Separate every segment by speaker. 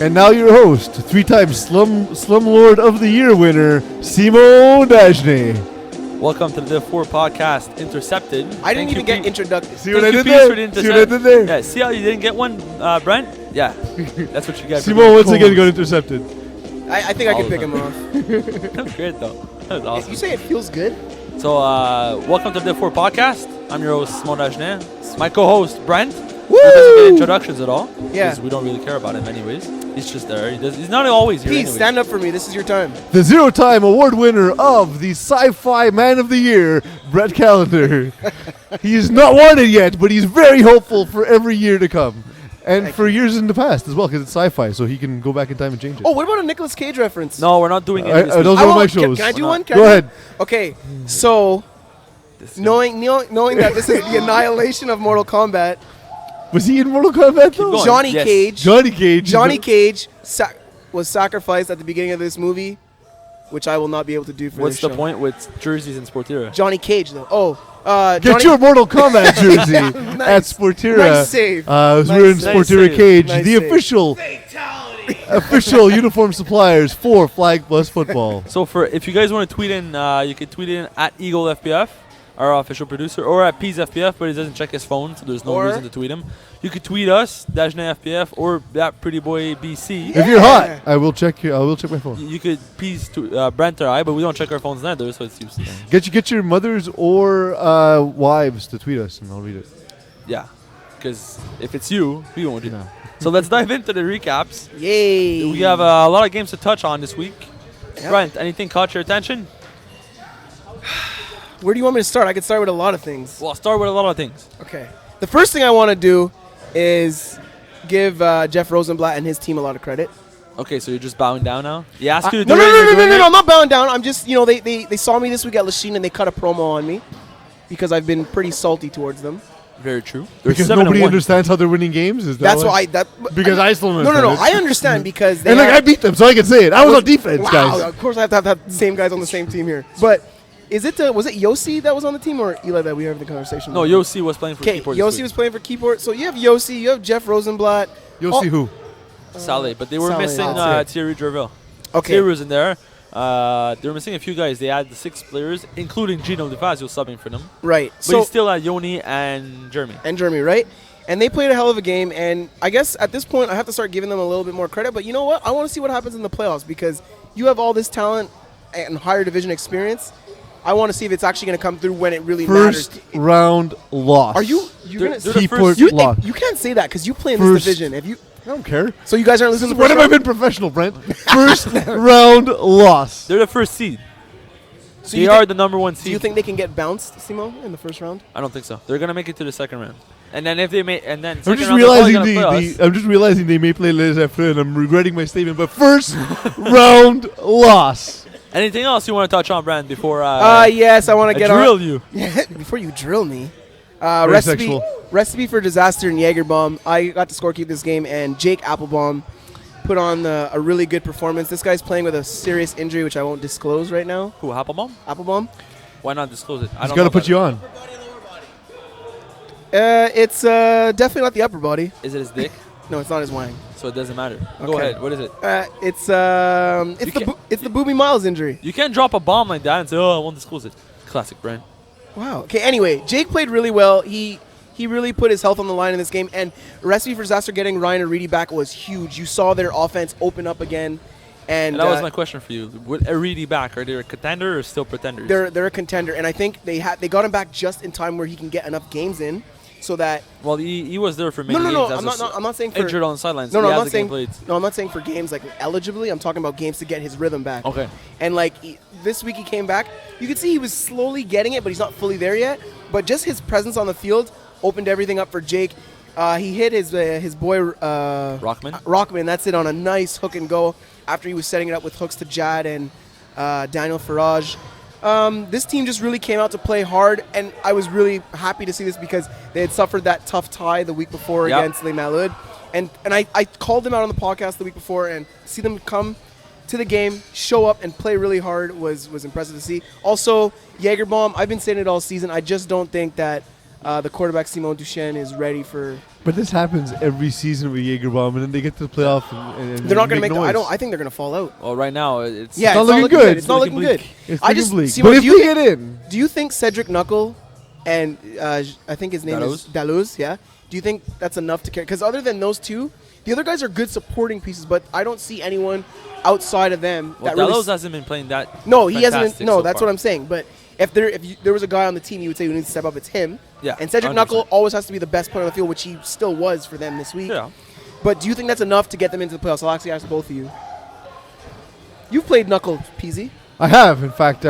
Speaker 1: And now your host, three-time Slumlord of the Year winner, Simon Dagenet.
Speaker 2: Welcome to the Div 4 podcast, Intercepted.
Speaker 3: I didn't even get introduced.
Speaker 1: See what I did there?
Speaker 2: Yeah, see how you didn't get one, Brent? Yeah, that's what you got.
Speaker 1: Simon once again got intercepted.
Speaker 3: I think I can pick him off.
Speaker 2: That was great, though. That was awesome.
Speaker 3: You say it feels good?
Speaker 2: So, welcome to the Div 4 podcast. I'm your host, Simon Dagenet. My co-host, Brent.
Speaker 3: Woo!
Speaker 2: He doesn't get introductions at all.
Speaker 3: Yeah.
Speaker 2: Because we don't really care about him anyways. He's just there. He's not always here
Speaker 3: Pete,
Speaker 2: anyways.
Speaker 3: stand up for me. This is your time.
Speaker 1: The zero-time award winner of the Sci-Fi Man of the Year, Brett Callender. He is not won it yet, but he's very hopeful for every year to come. And for years in the past as well, because it's sci-fi, so he can go back in time and change it.
Speaker 3: Oh, what about a Nicolas Cage reference?
Speaker 2: No, we're not doing it this week.
Speaker 1: those are my shows.
Speaker 3: Can I do one?
Speaker 1: Go ahead.
Speaker 3: Okay, so knowing that this is the annihilation of Mortal Kombat,
Speaker 1: Was he in Mortal Kombat though?
Speaker 2: going.
Speaker 3: Johnny
Speaker 2: Yes.
Speaker 3: Cage
Speaker 1: Johnny Cage.
Speaker 3: was sacrificed at the beginning of this movie, which I will not be able to do for
Speaker 2: What's
Speaker 3: this
Speaker 2: the
Speaker 3: show.
Speaker 2: point with jerseys and Sportira?
Speaker 3: Johnny Cage, though.
Speaker 1: Get your Mortal Kombat jersey at
Speaker 3: Nice.
Speaker 1: Sportira.
Speaker 3: Nice save.
Speaker 1: We're in
Speaker 3: Nice
Speaker 1: Sportira
Speaker 2: save.
Speaker 1: Cage,
Speaker 3: Nice
Speaker 1: the
Speaker 3: save.
Speaker 1: official uniform suppliers for Flag Plus Football.
Speaker 2: So if you guys want to tweet in, you can tweet in at EagleFPF, our official producer, or at PeasFPF, but he doesn't check his phone, so there's no
Speaker 3: Or-
Speaker 2: reason to tweet him. You could tweet us, DageNetFPF, or that pretty boy BC.
Speaker 1: If you're hot, I will check my phone.
Speaker 2: You could peas to Brent or I, but we don't check our phones neither, so it's useless.
Speaker 1: Get your mothers or wives to tweet us, and I'll read it.
Speaker 2: Yeah, because if it's you, we won't do
Speaker 1: No.
Speaker 2: that. So let's dive into the recaps.
Speaker 3: Yay.
Speaker 2: We have a lot of games to touch on this week.
Speaker 3: Yep.
Speaker 2: Brent, anything caught your attention?
Speaker 3: Where do you want me to start? I could start with a lot of things.
Speaker 2: Well, I'll start with a lot of things.
Speaker 3: Okay. The first thing I want to do is give Jeff Rosenblatt and his team a lot of credit.
Speaker 2: Okay, so you're just bowing down now? He asked you to
Speaker 3: No,
Speaker 2: do it. and you're doing it?
Speaker 3: I'm not bowing down. I'm just, they saw me this week at Lachine and they cut a promo on me because I've been pretty salty towards them.
Speaker 2: Very true. They're
Speaker 1: Because
Speaker 2: 7-1.
Speaker 1: nobody understands how they're winning games. Is that
Speaker 3: That's
Speaker 1: why? Because I still
Speaker 3: No,
Speaker 1: understand.
Speaker 3: I understand because they
Speaker 1: And
Speaker 3: have-
Speaker 1: I beat them, so I can say it. I was on defense,
Speaker 3: wow,
Speaker 1: guys.
Speaker 3: Of course, I have to have the same guys on the same team here. But was it Yossi that was on the team or Eli that we were having the conversation?
Speaker 2: No,
Speaker 3: with?
Speaker 2: Yossi was playing for
Speaker 3: Okay,
Speaker 2: Keyport.
Speaker 3: Yossi was playing for Keyport. So you have Yossi, you have Jeff Rosenblatt.
Speaker 1: You'll see who.
Speaker 2: Saleh, but they were
Speaker 3: Saleh,
Speaker 2: missing
Speaker 3: that's
Speaker 2: Thierry Gerville.
Speaker 3: Okay.
Speaker 2: Thierry was in there. They were missing a few guys. They had the 6 players, including Gino DeFazio subbing for them.
Speaker 3: Right.
Speaker 2: But he still had Yoni and Jeremy.
Speaker 3: And Jeremy, right? And they played a hell of a game. And I guess at this point, I have to start giving them a little bit more credit. But you know what? I want to see what happens in the playoffs because you have all this talent and higher division experience. I want to see if it's actually going to come through when it really
Speaker 1: First
Speaker 3: matters.
Speaker 1: round loss.
Speaker 3: Are you
Speaker 2: They're
Speaker 3: going to
Speaker 2: the
Speaker 1: Keyport
Speaker 2: first-
Speaker 1: loss.
Speaker 3: You can't say that because you play in
Speaker 1: First-
Speaker 3: this division.
Speaker 1: I don't care.
Speaker 3: So you guys aren't losing the
Speaker 1: When
Speaker 3: first
Speaker 1: have I
Speaker 3: round?
Speaker 1: been professional, Brent? First round loss.
Speaker 2: They're the first seed.
Speaker 3: So
Speaker 2: They
Speaker 3: you
Speaker 2: are
Speaker 3: think-
Speaker 2: the number 1 seed.
Speaker 3: Do you think they can get bounced, Simo, in the first round?
Speaker 2: I don't think so. They're gonna make it to the second round, and then if they make, and then
Speaker 1: I'm
Speaker 2: second
Speaker 1: just
Speaker 2: round, they're probably
Speaker 1: realizing
Speaker 2: gonna play us.
Speaker 1: I'm just realizing they may play Les Affreux, and I'm regretting my statement. But first round loss.
Speaker 2: Anything else you want to touch on, Brand, before
Speaker 3: Yes, I want
Speaker 2: I
Speaker 3: to get
Speaker 2: drill
Speaker 3: on.
Speaker 2: you?
Speaker 3: Before you drill me.
Speaker 1: Very sexual.
Speaker 3: Recipe for Disaster and Jagerbomb. I got to scorekeep this game, and Jake Applebaum put on a really good performance. This guy's playing with a serious injury, which I won't disclose right now.
Speaker 2: Who, Applebaum?
Speaker 3: Applebaum.
Speaker 2: Why not disclose it? I
Speaker 1: He's
Speaker 2: don't
Speaker 1: got
Speaker 2: know
Speaker 1: to put
Speaker 2: about
Speaker 1: you
Speaker 2: it.
Speaker 1: on.
Speaker 3: It's definitely not the upper body.
Speaker 2: Is it his dick?
Speaker 3: No, it's not his wang.
Speaker 2: So it doesn't matter. Go
Speaker 3: Okay.
Speaker 2: ahead. What is it?
Speaker 3: It's
Speaker 2: can't-
Speaker 3: the Booby Miles injury.
Speaker 2: You can't drop a bomb like that and say, "Oh, I won't disclose it." Classic, Brand.
Speaker 3: Wow. Okay. Anyway, Jake played really well. He really put his health on the line in this game, and Recipe for Disaster getting Ryan Aridi back was huge. You saw their offense open up again, and
Speaker 2: And that was my question for you. With Aridi back, are they a contender or still pretenders?
Speaker 3: they're a contender, and I think they got him back just in time where he can get enough games in, so that
Speaker 2: Well, he was there for many
Speaker 3: no.
Speaker 2: games.
Speaker 3: I'm not saying for
Speaker 2: injured on the sidelines.
Speaker 3: no,
Speaker 2: He
Speaker 3: I'm
Speaker 2: has
Speaker 3: not
Speaker 2: the
Speaker 3: saying
Speaker 2: game played.
Speaker 3: no, I'm not saying for games like eligibly. I'm talking about games to get his rhythm back.
Speaker 2: Okay.
Speaker 3: And this week he came back. You could see he was slowly getting it, but he's not fully there yet. But just his presence on the field opened everything up for Jake. He hit his boy Rockman. That's it, on a nice hook and go after he was setting it up with hooks to Jad and Daniel Farage. This team just really came out to play hard, and I was really happy to see this because they had suffered that tough tie the week before against Les Malud. And I called them out on the podcast the week before, and see them come to the game, show up, and play really hard was impressive to see. Also, Jagerbomb, I've been saying it all season. I just don't think that The quarterback Simon Duchesne is ready for.
Speaker 1: But this happens every season with Jagerbomb, and then they get to the playoff. And
Speaker 3: They're not going to make.
Speaker 1: noise.
Speaker 3: I think they're going to fall out.
Speaker 2: Well, right now it's
Speaker 3: Yeah,
Speaker 1: not looking good.
Speaker 3: It's not looking good.
Speaker 1: It's
Speaker 3: I
Speaker 1: looking
Speaker 3: just
Speaker 1: bleak.
Speaker 3: Simon,
Speaker 1: But if
Speaker 3: do you
Speaker 1: they
Speaker 3: think-
Speaker 1: get in,
Speaker 3: Do you think Cedric Knuckle and I think his name is Dalloz? Yeah. Do you think that's enough to carry? Because other than those two, the other guys are good supporting pieces, but I don't see anyone outside of them
Speaker 2: Well,
Speaker 3: that really.
Speaker 2: Dalloz hasn't been playing that.
Speaker 3: No, he hasn't.
Speaker 2: fantastic
Speaker 3: No,
Speaker 2: so
Speaker 3: that's
Speaker 2: far.
Speaker 3: what I'm saying. But if there was a guy on the team, you would say who needs to step up. It's him.
Speaker 2: Yeah,
Speaker 3: And Cedric
Speaker 2: 100%.
Speaker 3: Knuckle always has to be the best player on the field, which he still was for them this week.
Speaker 2: Yeah.
Speaker 3: But do you think that's enough to get them into the playoffs? I'll actually ask both of you. You've played Knuckle, Peasy.
Speaker 1: I have. In fact,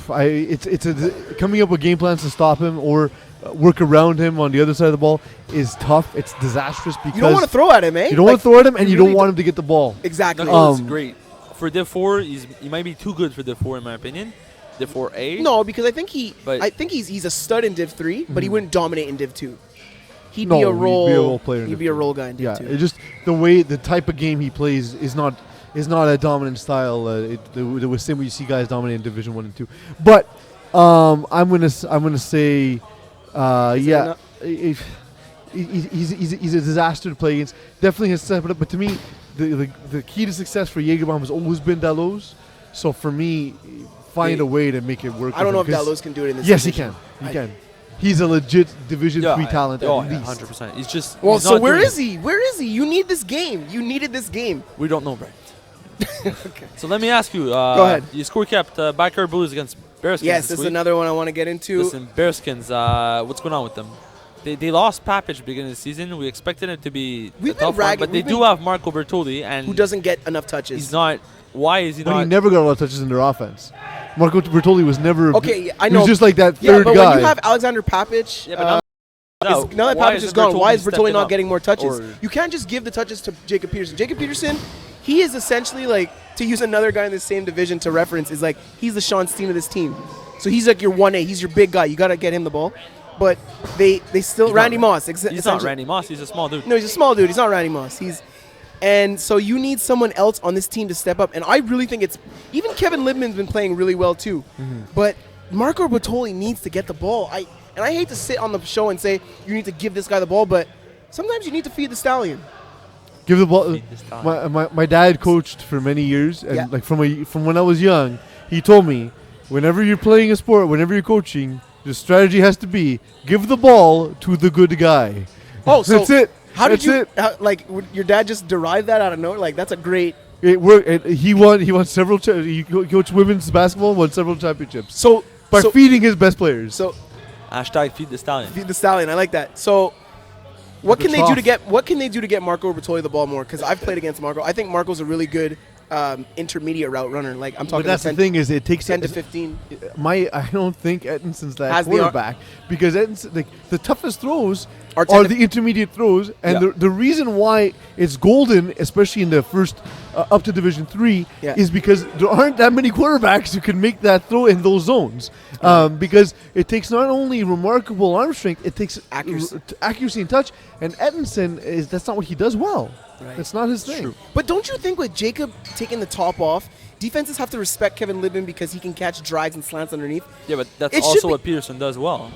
Speaker 1: it's coming up with game plans to stop him or work around him on the other side of the ball is tough. It's disastrous because
Speaker 3: You don't want to throw at him, eh?
Speaker 1: you don't want to throw at him, and you
Speaker 3: really
Speaker 1: don't want him to get the ball.
Speaker 3: Exactly.
Speaker 2: Knuckle is
Speaker 1: Um,
Speaker 2: great for Div 4. He might be too good for Div 4 in my opinion. Div 4A.
Speaker 3: No, because I think
Speaker 2: But-
Speaker 3: he's a stud in Div 3, but he wouldn't dominate in Div 2. He'd
Speaker 1: No,
Speaker 3: be a
Speaker 1: he'd be a
Speaker 3: role
Speaker 1: role player in
Speaker 3: He'd
Speaker 1: Div
Speaker 3: be a
Speaker 1: 2.
Speaker 3: role guy in Div
Speaker 1: Yeah,
Speaker 3: 2.
Speaker 1: it's just the type of game he plays is not a dominant style. The same way you see guys dominate in Division 1 and 2. But I'm gonna say, yeah, he's a disaster to play against. Definitely has stepped it up. But to me, the key to success for Jagerbomb has always been Dalloz. So for me, find a way to make it work.
Speaker 3: I don't know if
Speaker 1: with him, 'cause-
Speaker 3: Dalloz can do it in this
Speaker 1: Yes, he
Speaker 3: division.
Speaker 1: can. He can. He's a legit Division 3 talent
Speaker 2: Oh,
Speaker 1: at
Speaker 2: yeah,
Speaker 1: least.
Speaker 2: 100%. He's just.
Speaker 3: Well,
Speaker 2: he's
Speaker 3: so
Speaker 2: not
Speaker 3: where
Speaker 2: doing
Speaker 3: is he? Where is he? You need this game. You needed this game.
Speaker 2: We don't know, Brent.
Speaker 3: Okay.
Speaker 2: So let me ask you.
Speaker 3: Go ahead.
Speaker 2: You score kept backyard Blues against Bearskins.
Speaker 3: Yes, this is
Speaker 2: week.
Speaker 3: another one I want to get into.
Speaker 2: Listen, Bearskins. What's going on with them? They lost Papich at the beginning of the season. We expected it to be
Speaker 3: We've
Speaker 2: a
Speaker 3: been
Speaker 2: tough one,
Speaker 3: ragging-
Speaker 2: but they
Speaker 3: we've
Speaker 2: do
Speaker 3: been-
Speaker 2: have Marco Bertolli, and
Speaker 3: Who doesn't get enough touches?
Speaker 2: he's not. Why is he
Speaker 1: But
Speaker 2: not?
Speaker 1: he never got a lot of touches in their offense. Marco Bertolli was never.
Speaker 3: Okay, I
Speaker 1: He
Speaker 3: know.
Speaker 1: was just like that
Speaker 3: Yeah,
Speaker 1: third
Speaker 3: but
Speaker 1: guy.
Speaker 3: when you have Alexander Papich,
Speaker 2: Yeah, but now
Speaker 3: now that
Speaker 2: why
Speaker 3: Papich is
Speaker 2: isn't
Speaker 3: gone, why is
Speaker 2: Bertolli
Speaker 3: Bertolli
Speaker 2: stepping
Speaker 3: not
Speaker 2: up?
Speaker 3: getting more touches?
Speaker 2: Or-
Speaker 3: You can't just give the touches to Jacob Peterson. Jacob Peterson, he is essentially like, to use another guy in the same division to reference, is like he's the Sean Steen of this team. So he's like your 1A. He's your big guy. You got to get him the ball. But they still
Speaker 2: He's
Speaker 3: Randy
Speaker 2: not-
Speaker 3: Moss.
Speaker 2: He's not
Speaker 3: essentially-
Speaker 2: Randy Moss. He's a small dude.
Speaker 3: No, he's a small dude. He's not Randy Moss. And so you need someone else on this team to step up. And I really think even Kevin Libman's been playing really well too. But Marco Bertolli needs to get the ball. I hate to sit on the show and say you need to give this guy the ball, but sometimes you need to feed the stallion.
Speaker 1: Give the ball.
Speaker 2: Feed this time.
Speaker 1: My dad coached for many years, and
Speaker 3: Yeah.
Speaker 1: like from when I was young, he told me, whenever you're playing a sport, whenever you're coaching, the strategy has to be give the ball to the good guy.
Speaker 3: Oh, so
Speaker 1: that's it.
Speaker 3: How did
Speaker 1: That's
Speaker 3: you
Speaker 1: it.
Speaker 3: would your dad just derive that out of nowhere? Like that's a great.
Speaker 1: It worked. He won several. He coached women's basketball, won several championships
Speaker 3: So
Speaker 1: by feeding his best players.
Speaker 3: So
Speaker 2: Hashtag feed the stallion.
Speaker 3: feed the stallion. I like that. So what
Speaker 1: The
Speaker 3: can they do to
Speaker 1: trough.
Speaker 3: get Marco Bertolli the ball more? Because I've played against Marco. I think Marco's a really good intermediate route runner. Like I'm talking.
Speaker 1: But that's the thing is it takes
Speaker 3: 10 to 15.
Speaker 1: I don't think Ettinson's that
Speaker 3: Has the
Speaker 1: quarterback because Ettinson, like the toughest throws
Speaker 3: Are
Speaker 1: are
Speaker 3: 10 to
Speaker 1: the intermediate throws, and
Speaker 2: Yeah.
Speaker 1: the reason why it's golden, especially in the first up to Division 3,
Speaker 3: Yeah.
Speaker 1: is because there aren't that many quarterbacks who can make that throw in those zones. Because it takes not only remarkable arm strength, it takes accuracy and touch. And Ettinson that's not what he does well.
Speaker 3: Right.
Speaker 1: That's not his thing.
Speaker 2: True.
Speaker 3: But don't you think with Jacob taking the top off, defenses have to respect Kevin Libman because he can catch drags and slants underneath?
Speaker 2: Yeah, but that's
Speaker 3: It should
Speaker 2: also
Speaker 3: be-
Speaker 2: what Peterson does well.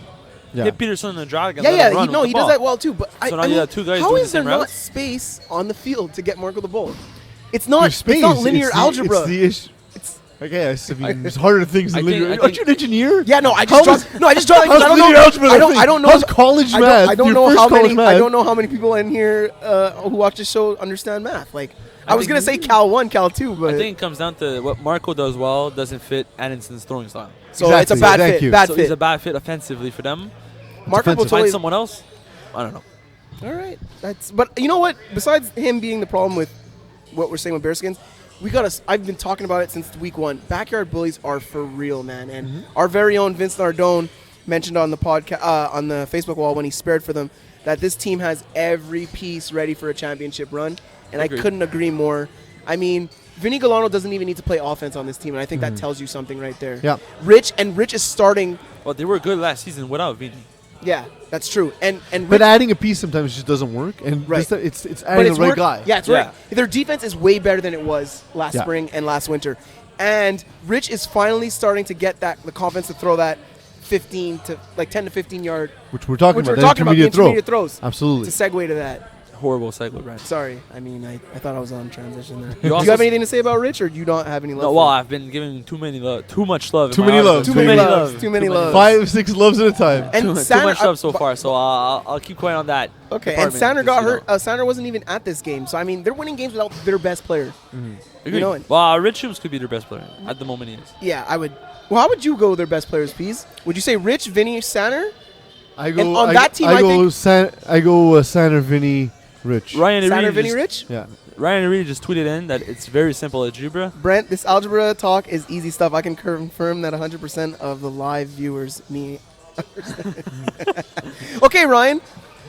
Speaker 1: Yeah.
Speaker 2: Hit Peterson in the drag and
Speaker 3: Yeah,
Speaker 2: let
Speaker 3: yeah,
Speaker 2: him run with
Speaker 3: he
Speaker 2: the
Speaker 3: does
Speaker 2: ball.
Speaker 3: that well too. But
Speaker 2: So now
Speaker 3: I
Speaker 2: you
Speaker 3: mean,
Speaker 2: have two guys
Speaker 3: how
Speaker 2: doing
Speaker 3: is
Speaker 2: the same
Speaker 3: there not
Speaker 2: routes?
Speaker 3: space on the field to get Marco the ball? It's
Speaker 1: There's
Speaker 3: not.
Speaker 1: space.
Speaker 3: It's not linear
Speaker 1: It's
Speaker 3: algebra.
Speaker 1: the issue.
Speaker 3: It's-
Speaker 1: Okay, I mean, there's harder things
Speaker 2: I
Speaker 1: than
Speaker 2: think-
Speaker 1: linear.
Speaker 2: I
Speaker 1: Aren't you an engineer?
Speaker 3: Yeah, no, I
Speaker 1: How
Speaker 3: just
Speaker 1: is-
Speaker 3: draw. No, I just draw.
Speaker 1: How's
Speaker 3: I don't
Speaker 1: linear
Speaker 3: know.
Speaker 1: algebra
Speaker 3: I
Speaker 1: a
Speaker 3: don't.
Speaker 1: thing?
Speaker 3: I don't know.
Speaker 1: How's college
Speaker 3: I
Speaker 1: math?
Speaker 3: don't
Speaker 1: Your
Speaker 3: know
Speaker 1: first
Speaker 3: how
Speaker 1: college
Speaker 3: many.
Speaker 1: math?
Speaker 3: I don't know how many people in here who watch this show understand math. Like I was
Speaker 2: think-
Speaker 3: gonna say Cal 1, Cal 2, but
Speaker 2: I think it comes down to what Marco does well doesn't fit Adamson's throwing style.
Speaker 3: so it's a
Speaker 1: Exactly.
Speaker 3: bad
Speaker 1: Thank
Speaker 3: fit.
Speaker 1: you.
Speaker 3: Bad
Speaker 2: So
Speaker 3: fit.
Speaker 2: he's a bad fit offensively for them.
Speaker 3: Marco
Speaker 1: defensive.
Speaker 2: Find
Speaker 3: Bertolli.
Speaker 2: someone else. I don't know.
Speaker 3: All right, but you know what? Besides him being the problem with what we're saying with Bearskins, I've been talking about it since week 1. Backyard bullies are for real, man. And our very own Vince Nardone mentioned on the podcast on the Facebook wall when he spared for them that this team has every piece ready for a championship run, and
Speaker 2: Agreed.
Speaker 3: I couldn't agree more. I mean, Vinny Galano doesn't even need to play offense on this team, and I think that tells you something right there.
Speaker 1: Yeah.
Speaker 3: Rich is starting.
Speaker 2: Well, they were good last season without Vini.
Speaker 3: Yeah, that's true. And
Speaker 1: But
Speaker 3: Rich,
Speaker 1: adding a piece sometimes just doesn't work, and
Speaker 3: Right.
Speaker 1: it's
Speaker 3: but
Speaker 1: adding
Speaker 3: it's
Speaker 1: the right
Speaker 3: work-
Speaker 1: guy.
Speaker 3: Yeah, it's
Speaker 2: Yeah.
Speaker 3: right. Their defense is way better than it was last
Speaker 1: Yeah.
Speaker 3: spring and last winter. And Rich is finally starting to get the confidence to throw that 10 to 15 yard.
Speaker 1: Which we're talking
Speaker 3: Which
Speaker 1: about.
Speaker 3: we're
Speaker 1: The
Speaker 3: talking about, the intermediate throws.
Speaker 1: Absolutely.
Speaker 3: To segue to that.
Speaker 2: Horrible segue, Brent.
Speaker 3: Sorry. I mean, I thought I was on transition there.
Speaker 2: You
Speaker 3: Do you have anything to say about Rich, or do you not have any love?
Speaker 2: No,
Speaker 3: for
Speaker 2: well,
Speaker 3: him?
Speaker 2: I've been giving too much love.
Speaker 1: Too
Speaker 2: in my
Speaker 1: many
Speaker 2: article.
Speaker 1: loves.
Speaker 3: Too many loves. Too many loves.
Speaker 1: 5, 6 loves at a time.
Speaker 3: And
Speaker 2: Too
Speaker 3: Sander,
Speaker 2: much love so far, so I'll keep quiet on that.
Speaker 3: Okay, and
Speaker 2: department
Speaker 3: Sander
Speaker 2: because,
Speaker 3: got
Speaker 2: you
Speaker 3: hurt.
Speaker 2: know.
Speaker 3: Sander wasn't even at this game, so I mean, they're winning games without their best player.
Speaker 2: Agreed.
Speaker 3: know it.
Speaker 2: Well, Rich Humes could be their best player at the moment. He is.
Speaker 3: Yeah, I would. Well, how would you go with their best players, Pease? Would you say Rich, Vinny, Sander?
Speaker 1: I
Speaker 3: And on that team, I
Speaker 1: go
Speaker 3: think-
Speaker 1: I go Sander, Vinny, Rich.
Speaker 2: Ryan
Speaker 3: Sander,
Speaker 2: Reed
Speaker 3: Vinny,
Speaker 2: just,
Speaker 3: Rich?
Speaker 1: Yeah.
Speaker 2: Ryan Reed just tweeted in that it's very simple algebra.
Speaker 3: Brent, this algebra talk is easy stuff. I can confirm that 100% of the live viewers me. Okay, Ryan.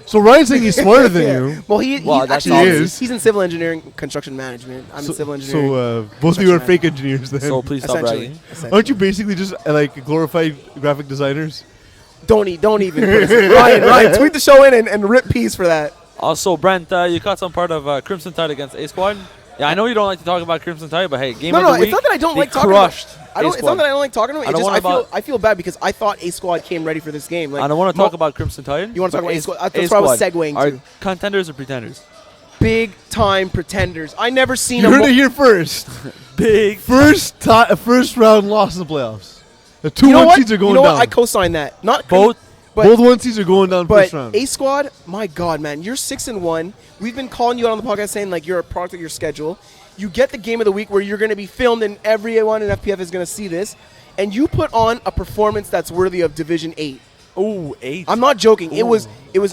Speaker 1: So Ryan's saying he's smarter than you.
Speaker 3: Well,
Speaker 2: Well, that's
Speaker 3: actually
Speaker 1: obvious.
Speaker 3: he's in civil engineering, construction management. I'm in civil engineering.
Speaker 1: So both of you are fake engineers then.
Speaker 2: So please stop
Speaker 3: essentially.
Speaker 2: bragging.
Speaker 1: Aren't you basically just like glorified graphic designers?
Speaker 3: Don't even put us Ryan, tweet the show in and rip Pease for that.
Speaker 2: Also, Brent, you caught some part of Crimson Tide against A Squad. Yeah, I know you don't like to talk about Crimson Tide, but hey, game of the week.
Speaker 3: It's not that I don't
Speaker 2: they
Speaker 3: like talking
Speaker 2: crushed
Speaker 3: about it. It's not that I don't like talking about it.
Speaker 2: I don't
Speaker 3: It's just
Speaker 2: wanna
Speaker 3: I feel bad because I thought A Squad came ready for this game. Like,
Speaker 2: I don't want to talk about Crimson Tide.
Speaker 3: You want to talk
Speaker 2: but
Speaker 3: about A Squad? That's what I was segueing
Speaker 2: Are
Speaker 3: to.
Speaker 2: contenders or pretenders?
Speaker 3: Big time pretenders. I never seen
Speaker 1: You
Speaker 3: a
Speaker 1: heard it here first.
Speaker 2: Big.
Speaker 1: First round loss in the playoffs. The 2-1
Speaker 3: You know what?
Speaker 1: seeds are going
Speaker 3: You know
Speaker 1: down.
Speaker 3: what? I co-sign that. Not
Speaker 2: Both.
Speaker 3: but,
Speaker 1: Both 1 seeds are going down
Speaker 3: But
Speaker 1: first round.
Speaker 3: A Squad, my God, man, you're 6-1. We've been calling you out on the podcast saying like you're a product of your schedule. You get the game of the week where you're going to be filmed and everyone in FPF is going to see this, and you put on a performance that's worthy of Division 8.
Speaker 2: Oh, 8.
Speaker 3: I'm not joking. It was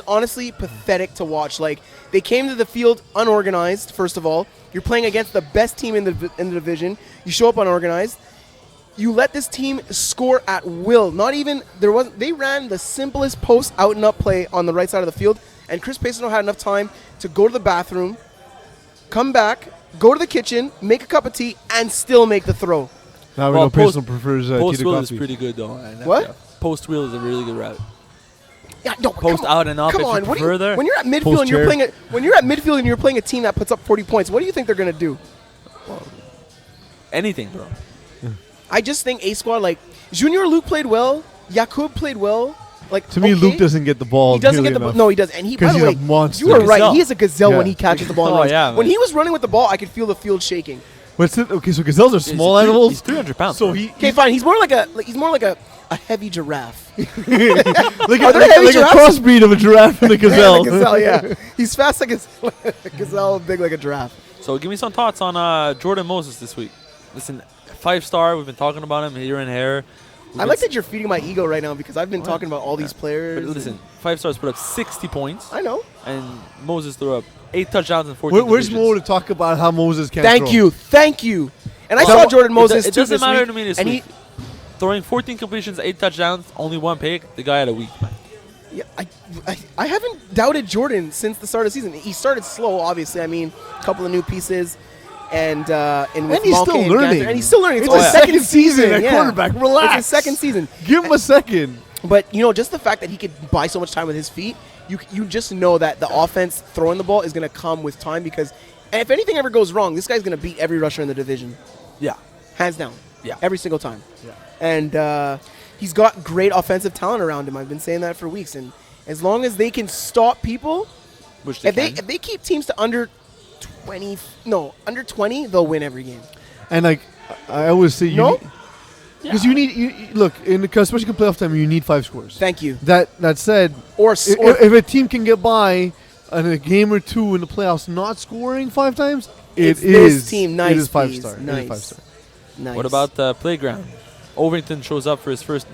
Speaker 3: honestly pathetic to watch. Like, they came to the field unorganized. First of all, you're playing against the best team in the division. You show up unorganized. You let this team score at will. They ran the simplest post out and up play on the right side of the field, and Chris Pacino had enough time to go to the bathroom, come back, go to the kitchen, make a cup of tea, and still make the throw.
Speaker 1: Now we
Speaker 2: Well,
Speaker 1: know Payson prefers
Speaker 2: Post
Speaker 1: Tito
Speaker 2: wheel is
Speaker 1: coffee.
Speaker 2: pretty good though.
Speaker 3: What?
Speaker 2: Post wheel is a really good route.
Speaker 3: Yeah, no,
Speaker 2: Post
Speaker 3: come on.
Speaker 2: out and up
Speaker 3: Come
Speaker 2: if you
Speaker 3: on,
Speaker 2: prefer there.
Speaker 3: when you're at midfield
Speaker 1: Post
Speaker 3: and you're
Speaker 1: chair.
Speaker 3: playing a team that puts up 40 points, what do you think they're gonna do?
Speaker 2: Anything, bro.
Speaker 3: I just think A Squad, like Junior Luke played well, Jakub played well. Like
Speaker 1: To me,
Speaker 3: okay,
Speaker 1: Luke doesn't get the ball.
Speaker 3: He doesn't get
Speaker 1: nearly
Speaker 3: the ball.
Speaker 1: enough.
Speaker 3: No, he does. And he, by
Speaker 1: 'Cause
Speaker 3: the
Speaker 1: he's
Speaker 3: way,
Speaker 1: a monster.
Speaker 3: you were right.
Speaker 2: Gazelle.
Speaker 3: He is a gazelle when
Speaker 1: Yeah.
Speaker 3: he catches the ball. and
Speaker 2: Oh,
Speaker 3: runs.
Speaker 2: yeah,
Speaker 3: When
Speaker 2: man.
Speaker 3: he was running with the ball, I could feel the field shaking.
Speaker 1: What's it? Okay, so gazelles are small
Speaker 2: He's
Speaker 1: animals.
Speaker 2: 300 pounds.
Speaker 1: So
Speaker 2: bro.
Speaker 1: he
Speaker 3: Okay, fine. He's more like a heavy giraffe.
Speaker 1: like
Speaker 3: Are there heavy
Speaker 1: a
Speaker 3: giraffes?
Speaker 1: crossbreed of a giraffe and a gazelle.
Speaker 3: Yeah, gazelle, yeah. He's fast like a gazelle, big like a giraffe.
Speaker 2: So give me some thoughts on Jordan Moses this week. Listen, 5-star. We've been talking about him here and here.
Speaker 3: I like that you're feeding my ego right now because I've been talking about all these players.
Speaker 2: But listen, 5-stars put up 60 points,
Speaker 3: I know.
Speaker 2: and Moses threw up 8 touchdowns and 14
Speaker 1: Where's
Speaker 2: completions.
Speaker 1: Mo to talk about how Moses can't
Speaker 3: Thank
Speaker 1: throw?
Speaker 3: Thank you. And I
Speaker 2: Well,
Speaker 3: saw Jordan Moses
Speaker 2: It
Speaker 3: too
Speaker 2: doesn't
Speaker 3: this
Speaker 2: matter
Speaker 3: week,
Speaker 2: to me this
Speaker 3: and
Speaker 2: week. Throwing 14 completions, 8 touchdowns, only 1 pick. The guy had a week.
Speaker 3: Yeah, I haven't doubted Jordan since the start of the season. He started slow, obviously. I mean, a couple of new pieces, and with
Speaker 1: he's
Speaker 3: Malke
Speaker 1: still
Speaker 3: and
Speaker 1: learning.
Speaker 3: Ganter, and he's still learning. It's
Speaker 1: It's
Speaker 3: his
Speaker 1: his
Speaker 3: second season
Speaker 1: at
Speaker 3: yeah.
Speaker 1: quarterback. Relax.
Speaker 3: It's his second season.
Speaker 1: Give him a second.
Speaker 3: But just the fact that he could buy so much time with his feet, you just know that the offense throwing the ball is going to come with time because, and if anything ever goes wrong, this guy's going to beat every rusher in the division,
Speaker 2: Yeah.
Speaker 3: hands down.
Speaker 2: Yeah.
Speaker 3: Every single time.
Speaker 1: Yeah.
Speaker 3: And he's got great offensive talent around him. I've been saying that for weeks. And as long as they can stop people,
Speaker 2: Which they
Speaker 3: if they keep teams to under 20, they'll win every game.
Speaker 1: And like I always say,
Speaker 3: No?
Speaker 1: because you need look especially in playoff time, you need 5 scores.
Speaker 3: Thank you.
Speaker 1: That said,
Speaker 3: Or
Speaker 1: if a team can get by in a game or two in the playoffs not scoring 5 times,
Speaker 3: It's
Speaker 1: it is
Speaker 3: this team. Nice,
Speaker 1: It is 5
Speaker 3: Bees.
Speaker 1: star.
Speaker 3: Nice.
Speaker 1: It is 5 star.
Speaker 3: nice.
Speaker 2: What about Playground? Overington shows up for his first.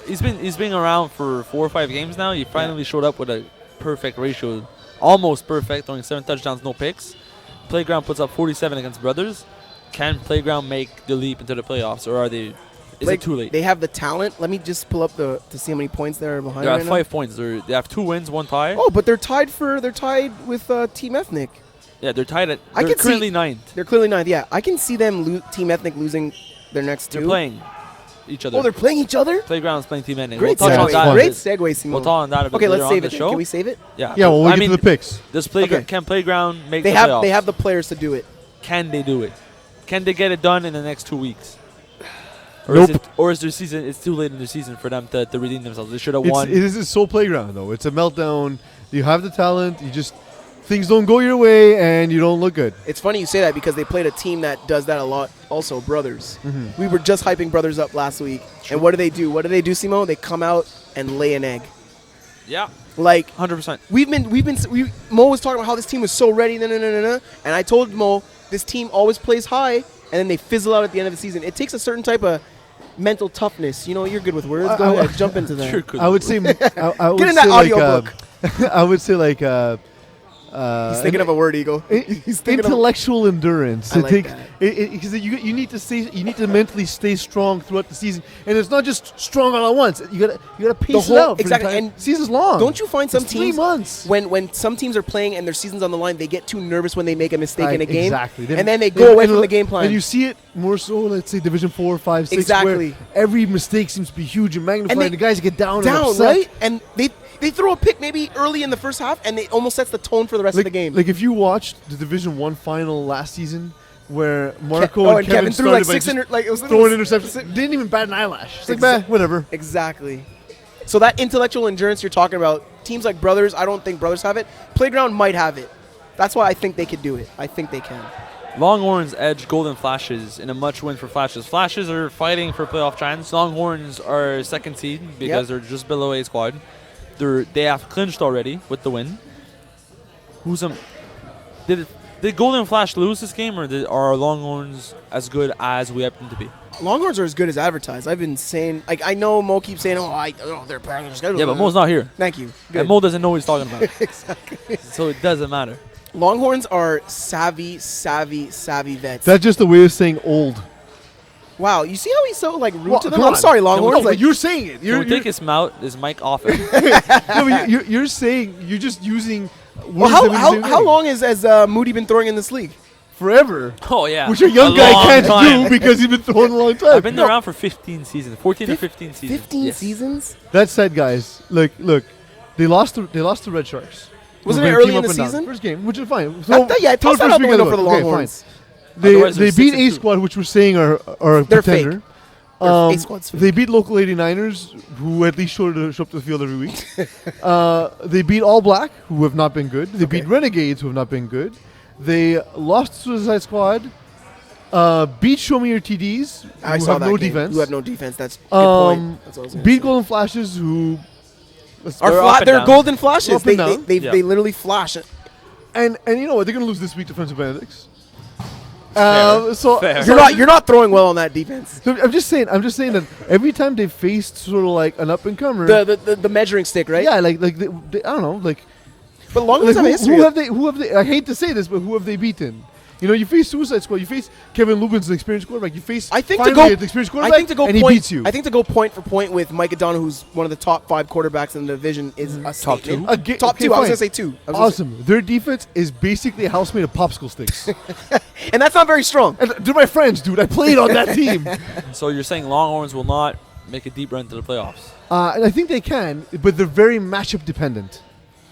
Speaker 2: He's been around for 4 or 5 games now. He finally showed up with a perfect ratio, almost perfect, throwing 7 touchdowns, no picks. Playground puts up 47 against Brothers. Can Playground make the leap into the playoffs, or are they? Is it too late?
Speaker 3: They have the talent. Let me just pull up to see how many points they're behind.
Speaker 2: They're
Speaker 3: right
Speaker 2: at
Speaker 3: now.
Speaker 2: 5 points. They have 2 wins, 1 tie.
Speaker 3: Oh, but they're tied with Team Ethnic.
Speaker 2: Yeah, they're tied at.
Speaker 3: I
Speaker 2: They're
Speaker 3: could see-
Speaker 2: currently 9th.
Speaker 3: They're clearly ninth. Yeah, I can see them Team Ethnic losing their next 2.
Speaker 2: They're playing each other.
Speaker 3: Oh, they're playing each other.
Speaker 2: Playground's playing Team Ethnic.
Speaker 3: Great
Speaker 2: We'll touch
Speaker 1: segue.
Speaker 2: on that.
Speaker 1: fun.
Speaker 3: Great segue, Simon.
Speaker 2: We'll talk on that a bit
Speaker 3: Okay,
Speaker 2: later
Speaker 3: let's
Speaker 2: on
Speaker 3: save
Speaker 2: the
Speaker 3: it.
Speaker 2: show.
Speaker 3: Can we save it?
Speaker 2: Yeah.
Speaker 1: Yeah, well,
Speaker 2: I
Speaker 1: we
Speaker 2: mean,
Speaker 1: get to the picks.
Speaker 2: can Playground make
Speaker 3: They
Speaker 2: the
Speaker 3: have
Speaker 2: playoffs?
Speaker 3: they have the players to do it.
Speaker 2: Can they do it? Can they get it done in the next 2 weeks? Or
Speaker 1: Nope.
Speaker 2: Is their season? It's too late in the season for them to redeem themselves. They should have won.
Speaker 1: It is a Soul Playground, though. It's a meltdown. You have the talent. Things don't go your way, and you don't look good.
Speaker 3: It's funny you say that because they played a team that does that a lot. Also, Brothers.
Speaker 1: Mm-hmm.
Speaker 3: We were just hyping Brothers up last week, and what do they do? What do they do, Simo? They come out and lay an egg.
Speaker 2: Yeah,
Speaker 3: Like
Speaker 2: 100%.
Speaker 3: Mo was talking about how this team was so ready, and I told Mo this team always plays high, and then they fizzle out at the end of the season. It takes a certain type of mental toughness. You know, you're good with words. Go ahead, jump into that.
Speaker 2: Sure could.
Speaker 1: I would say. I would
Speaker 3: Get in
Speaker 1: say
Speaker 3: that audiobook.
Speaker 1: I would say like.
Speaker 3: He's thinking of a word, Eagle. He's thinking
Speaker 1: intellectual endurance.
Speaker 3: I like that.
Speaker 1: Because you need to mentally stay strong throughout the season, and it's not just strong all at once. You gotta pace it out.
Speaker 3: Exactly, and
Speaker 1: season's long.
Speaker 3: Don't you find some
Speaker 1: It's
Speaker 3: teams
Speaker 1: 3 months
Speaker 3: when some teams are playing and their season's on the line, they get too nervous when they make a mistake in a game,
Speaker 1: exactly,
Speaker 3: and then they go away from the game plan.
Speaker 1: And you see it more so, let's say Division 4, 5, 6,
Speaker 3: Exactly.
Speaker 1: where every mistake seems to be huge and magnified.
Speaker 3: And
Speaker 1: And the guys get down and upset.
Speaker 3: right? And they throw a pick maybe early in the first half, and it almost sets the tone for the rest of the game.
Speaker 1: Like if you watched the Division 1 final last season, where Marco and Kevin
Speaker 3: threw like
Speaker 1: started by
Speaker 3: 600, like it was
Speaker 1: throwing interceptions, didn't even bat an eyelash. It's like,
Speaker 3: Exact-
Speaker 1: whatever.
Speaker 3: Exactly. So that intellectual endurance you're talking about, teams like Brothers, I don't think Brothers have it. Playground might have it. That's why I think they could do it. I think they can.
Speaker 2: Longhorns edge Golden Flashes in a much win for Flashes. Flashes are fighting for playoff chance. Longhorns are second seed because they're just below A squad. They have clinched already with the win. Did Golden Flash lose this game, or are Longhorns as good as we have them to be?
Speaker 3: Longhorns are as good as advertised. I've been saying, like, I know Mo keeps saying, they're playing schedule.
Speaker 2: Yeah, but Mo's not here.
Speaker 3: Thank you. Good.
Speaker 2: And Mo doesn't know what he's talking about.
Speaker 3: Exactly.
Speaker 2: So it doesn't matter.
Speaker 3: Longhorns are savvy vets.
Speaker 1: That's just a way of saying old.
Speaker 3: Wow, you see how he's so like rude to them?
Speaker 1: come
Speaker 3: I'm
Speaker 1: on.
Speaker 3: sorry,
Speaker 1: No,
Speaker 3: Longhorns.
Speaker 1: but
Speaker 3: Like,
Speaker 1: you're saying it.
Speaker 2: Can we take his mic off him?
Speaker 1: No, but you're saying you're just using words.
Speaker 3: well,
Speaker 1: that mean the
Speaker 3: how
Speaker 1: same
Speaker 3: how
Speaker 1: thing.
Speaker 3: long has Moody been throwing in this league?
Speaker 1: Forever.
Speaker 2: Oh, yeah.
Speaker 1: Which a young guy
Speaker 2: long
Speaker 1: can't
Speaker 2: time.
Speaker 1: do because he's been throwing a long time.
Speaker 2: I've been around for 15 seasons. 14 or 15 seasons.
Speaker 3: 15
Speaker 2: Yes.
Speaker 3: seasons?
Speaker 1: That said, guys, look, they lost to Red Sharks.
Speaker 3: Wasn't
Speaker 1: Who
Speaker 3: it
Speaker 1: came
Speaker 3: early in
Speaker 1: up
Speaker 3: the
Speaker 1: and down.
Speaker 3: season?
Speaker 1: First game, which is fine.
Speaker 3: Toss
Speaker 1: throw
Speaker 3: that
Speaker 1: the
Speaker 3: out
Speaker 1: first
Speaker 3: the
Speaker 1: week
Speaker 3: window
Speaker 1: of
Speaker 3: for the
Speaker 1: Okay, fine.
Speaker 3: Longhorns.
Speaker 2: Otherwise
Speaker 1: They
Speaker 2: they're
Speaker 1: beat
Speaker 2: 6 and
Speaker 1: A
Speaker 2: 2.
Speaker 1: squad, which we're saying are a
Speaker 3: They're
Speaker 1: contender.
Speaker 3: fake. A squad's fake.
Speaker 1: They beat local 89ers, who at least show up to the field every week. They beat All Black, who have not been good. They beat Renegades, who have not been good. They lost to Suicide Squad. Beat Show Me Your TDs,
Speaker 3: I
Speaker 1: who
Speaker 3: saw
Speaker 1: have
Speaker 3: that
Speaker 1: no
Speaker 3: game.
Speaker 1: defense.
Speaker 3: Who have no defense. That's a good point. That's what I was gonna
Speaker 1: Beat
Speaker 3: say.
Speaker 1: Golden Flashes, who
Speaker 2: They're up and
Speaker 3: They're
Speaker 2: down.
Speaker 3: golden flashes.
Speaker 1: Up and
Speaker 3: They
Speaker 1: down.
Speaker 3: they literally flash.
Speaker 1: and you know what? They're gonna lose this week to Friends of Benedicts.
Speaker 2: Fair.
Speaker 1: So
Speaker 2: Fair.
Speaker 3: You're not throwing well on that defense.
Speaker 1: So I'm just saying that every time they faced sort of like an up and comer,
Speaker 3: The measuring stick, right?
Speaker 1: yeah, like they, I don't know, like
Speaker 3: But Longhorns have a history.
Speaker 1: who have they? I hate to say this, but who have they beaten? You know, you face Suicide Squad, you face Kevin Lubin's an experienced quarterback, you face
Speaker 3: I think to
Speaker 1: finally
Speaker 3: go.
Speaker 1: an experienced
Speaker 3: I
Speaker 1: quarterback,
Speaker 3: think to go
Speaker 1: and
Speaker 3: point.
Speaker 1: he beats you.
Speaker 3: I think to go point for point with Mike O'Donnell, who's one of the top 5 quarterbacks in the division, is a
Speaker 2: Top
Speaker 3: statement. Top
Speaker 1: Okay,
Speaker 3: 2. I was
Speaker 1: fine.
Speaker 3: gonna say 2.
Speaker 1: Awesome. Their defense is basically a house made of popsicle sticks.
Speaker 3: And that's not very strong.
Speaker 1: And they're my friends, dude. I played on that team.
Speaker 2: So you're saying Longhorns will not make a deep run to the playoffs?
Speaker 1: And I think they can, but they're very matchup dependent.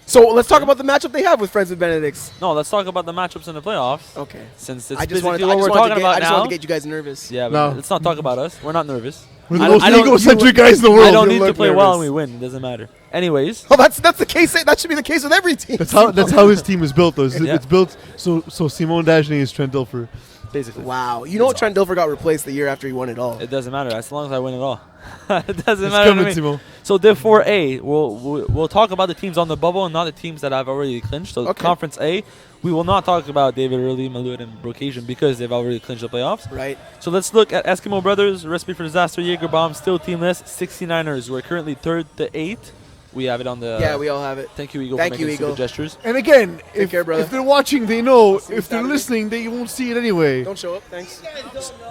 Speaker 3: So let's talk about the matchup they have with Friends with Benedicts.
Speaker 2: No, let's talk about the matchups in the playoffs.
Speaker 3: Okay.
Speaker 2: Since it's
Speaker 3: I just
Speaker 2: basically
Speaker 3: wanted
Speaker 2: what we're talking about
Speaker 3: I just
Speaker 2: now.
Speaker 3: wanted to get you guys nervous.
Speaker 2: Yeah, but
Speaker 1: No.
Speaker 2: let's not talk about us. We're not nervous.
Speaker 1: We're the
Speaker 2: I
Speaker 1: most
Speaker 2: don't-
Speaker 1: egocentric guys in the world.
Speaker 2: I don't
Speaker 3: You
Speaker 2: need to
Speaker 3: look
Speaker 2: play well and
Speaker 3: nervous.
Speaker 2: we win. It doesn't matter. Anyways,
Speaker 3: Well, that's the case. That should be the case with every team.
Speaker 1: That's how his team is built, though. It's,
Speaker 2: Yeah.
Speaker 1: it's built so Simone Dagenet is Trent Dilfer.
Speaker 2: basically.
Speaker 3: Wow. You know what? Trent Dilfer got replaced the year after he won it all.
Speaker 2: It doesn't matter as long as I win it all. It doesn't
Speaker 1: It's
Speaker 2: matter to
Speaker 1: coming,
Speaker 2: me.
Speaker 1: Simone.
Speaker 2: So therefore, we'll talk about the teams on the bubble and not the teams that have already clinched. So
Speaker 3: Okay.
Speaker 2: Conference A, we will not talk about David Early, Malouet, and Brocasian because they've already clinched the playoffs.
Speaker 3: Right.
Speaker 2: So let's look at Eskimo Brothers, Recipe for Disaster, Jaeger Bomb, still teamless, 69ers, who are currently 3rd to 8th. We have it on the...
Speaker 3: Yeah, we all have it.
Speaker 2: Thank you, Eagle,
Speaker 3: Thank
Speaker 2: for
Speaker 3: you,
Speaker 2: making stupid
Speaker 3: Eagle.
Speaker 2: gestures.
Speaker 1: And again,
Speaker 3: care, brother.
Speaker 1: if they're watching, they know.
Speaker 3: See
Speaker 1: If they're
Speaker 3: Saturday.
Speaker 1: listening, they won't see it anyway.
Speaker 3: Don't show up. Thanks.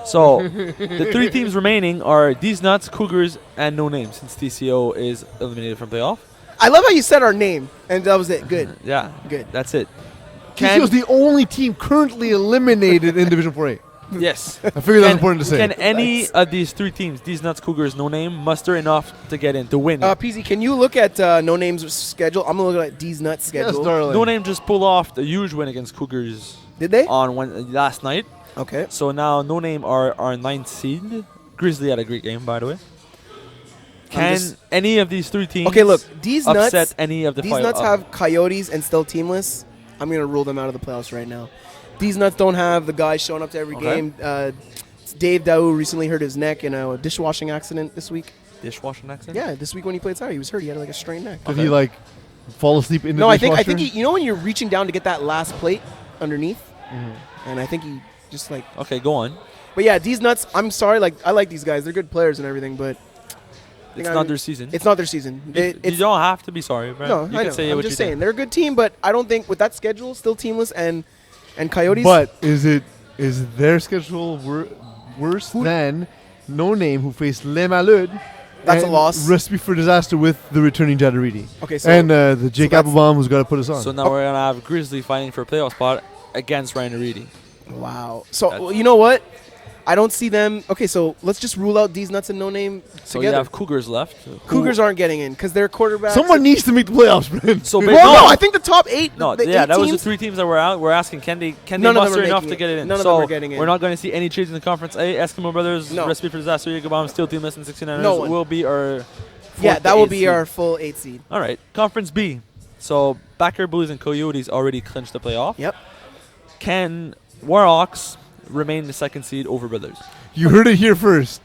Speaker 2: So the 3 teams remaining are These Nuts, Cougars, and No Name, since TCO is eliminated from playoff.
Speaker 3: I love how you said our name, and that was it. Good.
Speaker 2: Yeah,
Speaker 3: Good.
Speaker 2: that's it.
Speaker 1: TCO is the only team currently eliminated in Division 4A.
Speaker 2: Yes.
Speaker 1: I figured that's important to say.
Speaker 2: Can any of these 3 teams, These Nuts, Cougars, No Name, muster enough to get in, to win?
Speaker 3: PZ, can you look at No Name's schedule? I'm going to look at D's Nuts
Speaker 1: Yes,
Speaker 3: schedule.
Speaker 1: darling.
Speaker 2: No Name just pulled off the huge win against Cougars
Speaker 3: Did they?
Speaker 2: on last night.
Speaker 3: Okay.
Speaker 2: So now No Name are 9th seed, Grizzly had a great game, by the way. Can any of these three teams
Speaker 3: Okay, look, these
Speaker 2: upset
Speaker 3: nuts.
Speaker 2: any of the
Speaker 3: These
Speaker 2: five?
Speaker 3: nuts have Coyotes and still teamless. I'm gonna rule them out of the playoffs right now. These nuts don't have the guys showing up to every game. Dave Daou recently hurt his neck in a dishwashing accident this week.
Speaker 2: Dishwashing accident?
Speaker 3: Yeah, this week when he played soccer, he was hurt. He had like a strained neck.
Speaker 1: Did he like fall asleep in the
Speaker 3: No, I
Speaker 1: dishwasher?
Speaker 3: think he, you know when you're reaching down to get that last plate underneath, and I think he just like.
Speaker 2: Okay, go on.
Speaker 3: But yeah, these nuts. I'm sorry, like I like these guys. They're good players and everything, but
Speaker 2: It's not their season.
Speaker 3: it's not their season.
Speaker 2: You don't have to be sorry, bro.
Speaker 3: No,
Speaker 2: you
Speaker 3: I
Speaker 2: can
Speaker 3: know.
Speaker 2: say
Speaker 3: I'm
Speaker 2: what
Speaker 3: just
Speaker 2: you
Speaker 3: saying
Speaker 2: think.
Speaker 3: they're a good team, but I don't think with that schedule, still teamless and Coyotes.
Speaker 1: But is their schedule worse than No Name, who faced Le Malud?
Speaker 3: That's a
Speaker 1: and
Speaker 3: loss.
Speaker 1: Recipe for disaster with the returning Jadaridi.
Speaker 3: Okay, so
Speaker 1: And the Jake
Speaker 3: that's-
Speaker 1: Applebaum, who's got to put us on.
Speaker 2: So now we're gonna have Grizzly fighting for a playoff spot against Ryan Reedy.
Speaker 3: wow. So you know what? I don't see them. Okay, so let's just rule out these nuts and No Name
Speaker 2: So you
Speaker 3: together.
Speaker 2: have Cougars left.
Speaker 3: Cougars aren't getting in because their quarterbacks.
Speaker 1: Someone needs to make the playoffs, man.
Speaker 2: So
Speaker 3: Well, no, I think the top 8.
Speaker 2: No,
Speaker 3: the
Speaker 2: yeah,
Speaker 3: eight
Speaker 2: that was the
Speaker 3: teams,
Speaker 2: 3 teams that were out. We're asking, can they
Speaker 3: None of them
Speaker 2: muster
Speaker 3: are
Speaker 2: enough
Speaker 3: making
Speaker 2: to get it in?
Speaker 3: None of
Speaker 2: so
Speaker 3: them are getting in.
Speaker 2: we're not going to see any changes in the Conference A. Eskimo Brothers,
Speaker 3: No.
Speaker 2: Recipe for Disaster, Yagabam, Steel Team Less than 69ers
Speaker 3: No one.
Speaker 2: will be our
Speaker 3: Yeah,
Speaker 2: fourth
Speaker 3: that
Speaker 2: to
Speaker 3: will
Speaker 2: eighth
Speaker 3: be
Speaker 2: seed.
Speaker 3: our full 8 seed.
Speaker 2: All right, Conference B. So Backer Blues and Coyotes already clinched the playoff.
Speaker 3: Yep.
Speaker 2: Can Warhawks remain the second seed over Brothers?
Speaker 1: You heard it here first.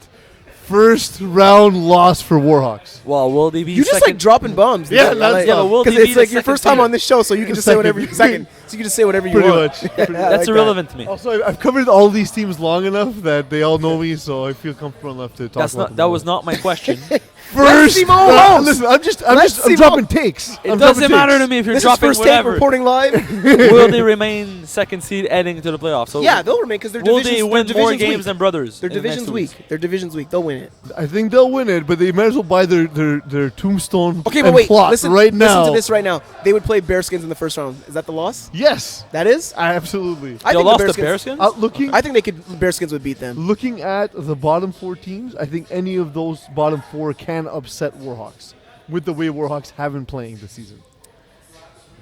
Speaker 1: First round loss for Warhawks.
Speaker 2: Well, will they be
Speaker 3: You just
Speaker 2: second?
Speaker 3: like dropping bombs.
Speaker 1: Yeah, that's
Speaker 2: yeah, but will they
Speaker 3: because
Speaker 2: be
Speaker 3: it's
Speaker 2: the
Speaker 3: like your
Speaker 2: second
Speaker 3: first time
Speaker 2: seed?
Speaker 3: on this show, so you can just say whatever you
Speaker 1: Second.
Speaker 3: so you can just say whatever you
Speaker 1: Pretty
Speaker 3: want.
Speaker 1: much.
Speaker 3: Yeah, I
Speaker 2: That's
Speaker 3: like
Speaker 2: irrelevant to me.
Speaker 1: Also, I've covered all these teams long enough that they all know me, so I feel comfortable enough to talk
Speaker 2: That's
Speaker 1: about
Speaker 2: not.
Speaker 1: them
Speaker 2: That
Speaker 1: all.
Speaker 2: was not my question.
Speaker 1: First.
Speaker 3: Simo Holmes.
Speaker 1: Listen, I'm just
Speaker 3: Simo-
Speaker 1: dropping takes.
Speaker 2: It doesn't matter to me if you're
Speaker 3: This is
Speaker 2: dropping
Speaker 3: first take
Speaker 2: whatever.
Speaker 3: reporting live.
Speaker 2: Will they remain second seed heading to the playoffs? So
Speaker 3: Yeah, they'll remain because their
Speaker 2: will
Speaker 3: divisions.
Speaker 2: they win
Speaker 3: their
Speaker 2: more
Speaker 3: division's
Speaker 2: games
Speaker 3: weak.
Speaker 2: than Brothers?
Speaker 3: Their
Speaker 2: in the next
Speaker 3: division's
Speaker 2: 2
Speaker 3: weak.
Speaker 2: weeks?
Speaker 3: Their division's weak. They'll win it.
Speaker 1: I think they'll win it, but they might as well buy their tombstone
Speaker 3: Okay,
Speaker 1: and
Speaker 3: but wait.
Speaker 1: plot
Speaker 3: Listen,
Speaker 1: right now.
Speaker 3: listen to this right now. They would play Bearskins in the first round. Is that the loss?
Speaker 1: Yes,
Speaker 3: That is.
Speaker 1: absolutely.
Speaker 3: I
Speaker 2: They
Speaker 3: think
Speaker 2: lost
Speaker 3: the
Speaker 2: to
Speaker 3: Bearskins.
Speaker 2: Bearskins?
Speaker 1: Looking
Speaker 3: I think they could. Bearskins would beat them.
Speaker 1: looking at the bottom 4 teams, I think any of those bottom 4 can upset Warhawks with the way Warhawks have been playing this season.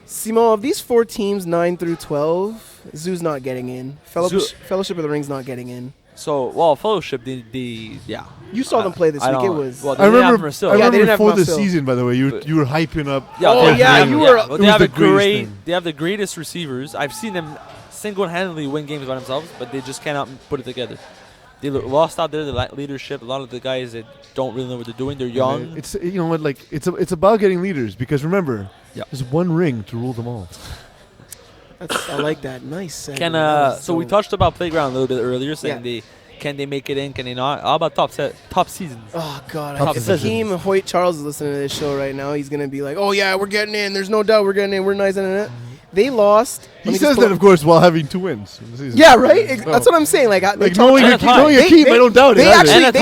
Speaker 3: Simo, of these 4 teams, 9 through 12, Zoo's not getting in. Fellowship of the Ring's not getting in.
Speaker 2: So, well, Fellowship, yeah.
Speaker 3: You saw them play this
Speaker 2: I
Speaker 3: week. It
Speaker 2: don't-
Speaker 3: was.
Speaker 2: Well,
Speaker 1: I
Speaker 2: they have
Speaker 1: remember,
Speaker 2: Marcel.
Speaker 1: I
Speaker 3: Yeah, they
Speaker 1: remember
Speaker 3: didn't have
Speaker 1: before the
Speaker 3: Marcel.
Speaker 1: season, by the way, you were hyping up.
Speaker 2: Yeah,
Speaker 3: Oh,
Speaker 2: they-
Speaker 3: yeah,
Speaker 2: they-
Speaker 3: you were-
Speaker 2: But
Speaker 1: it
Speaker 2: they
Speaker 1: was
Speaker 2: have
Speaker 1: the
Speaker 2: a
Speaker 1: greatest
Speaker 2: great.
Speaker 1: thing.
Speaker 2: They have the greatest receivers. I've seen them single-handedly win games by themselves, but they just cannot put it together. They lost out there. The leadership. A lot of the guys that don't really know what they're doing. They're young.
Speaker 1: It's you know what, like it's about getting leaders because remember,
Speaker 2: Yeah.
Speaker 1: there's one ring to rule them all.
Speaker 3: I like that. Nice.
Speaker 2: Can
Speaker 3: That was
Speaker 2: so we touched about Playground a little bit earlier, saying
Speaker 3: Yeah.
Speaker 2: can they make it in? Can they not? How about top seasons?
Speaker 3: Oh God!
Speaker 2: Top
Speaker 3: If
Speaker 2: decisions.
Speaker 3: Hakeem Hoyt Charles is listening to this show right now, he's gonna be like, "Oh yeah, we're getting in. There's no doubt we're getting in. We're nice in it." They lost. Let
Speaker 1: He
Speaker 3: me
Speaker 1: says
Speaker 3: just
Speaker 1: that,
Speaker 3: pull-
Speaker 1: of course, while having 2 wins. in the season.
Speaker 3: Yeah, right.
Speaker 1: So-
Speaker 3: That's what I'm saying. Like, they
Speaker 1: Like
Speaker 3: talk-
Speaker 1: knowing
Speaker 2: And a tie.
Speaker 1: knowing Akeem, I don't doubt it.
Speaker 3: They
Speaker 1: either.
Speaker 3: actually,
Speaker 2: And a
Speaker 3: they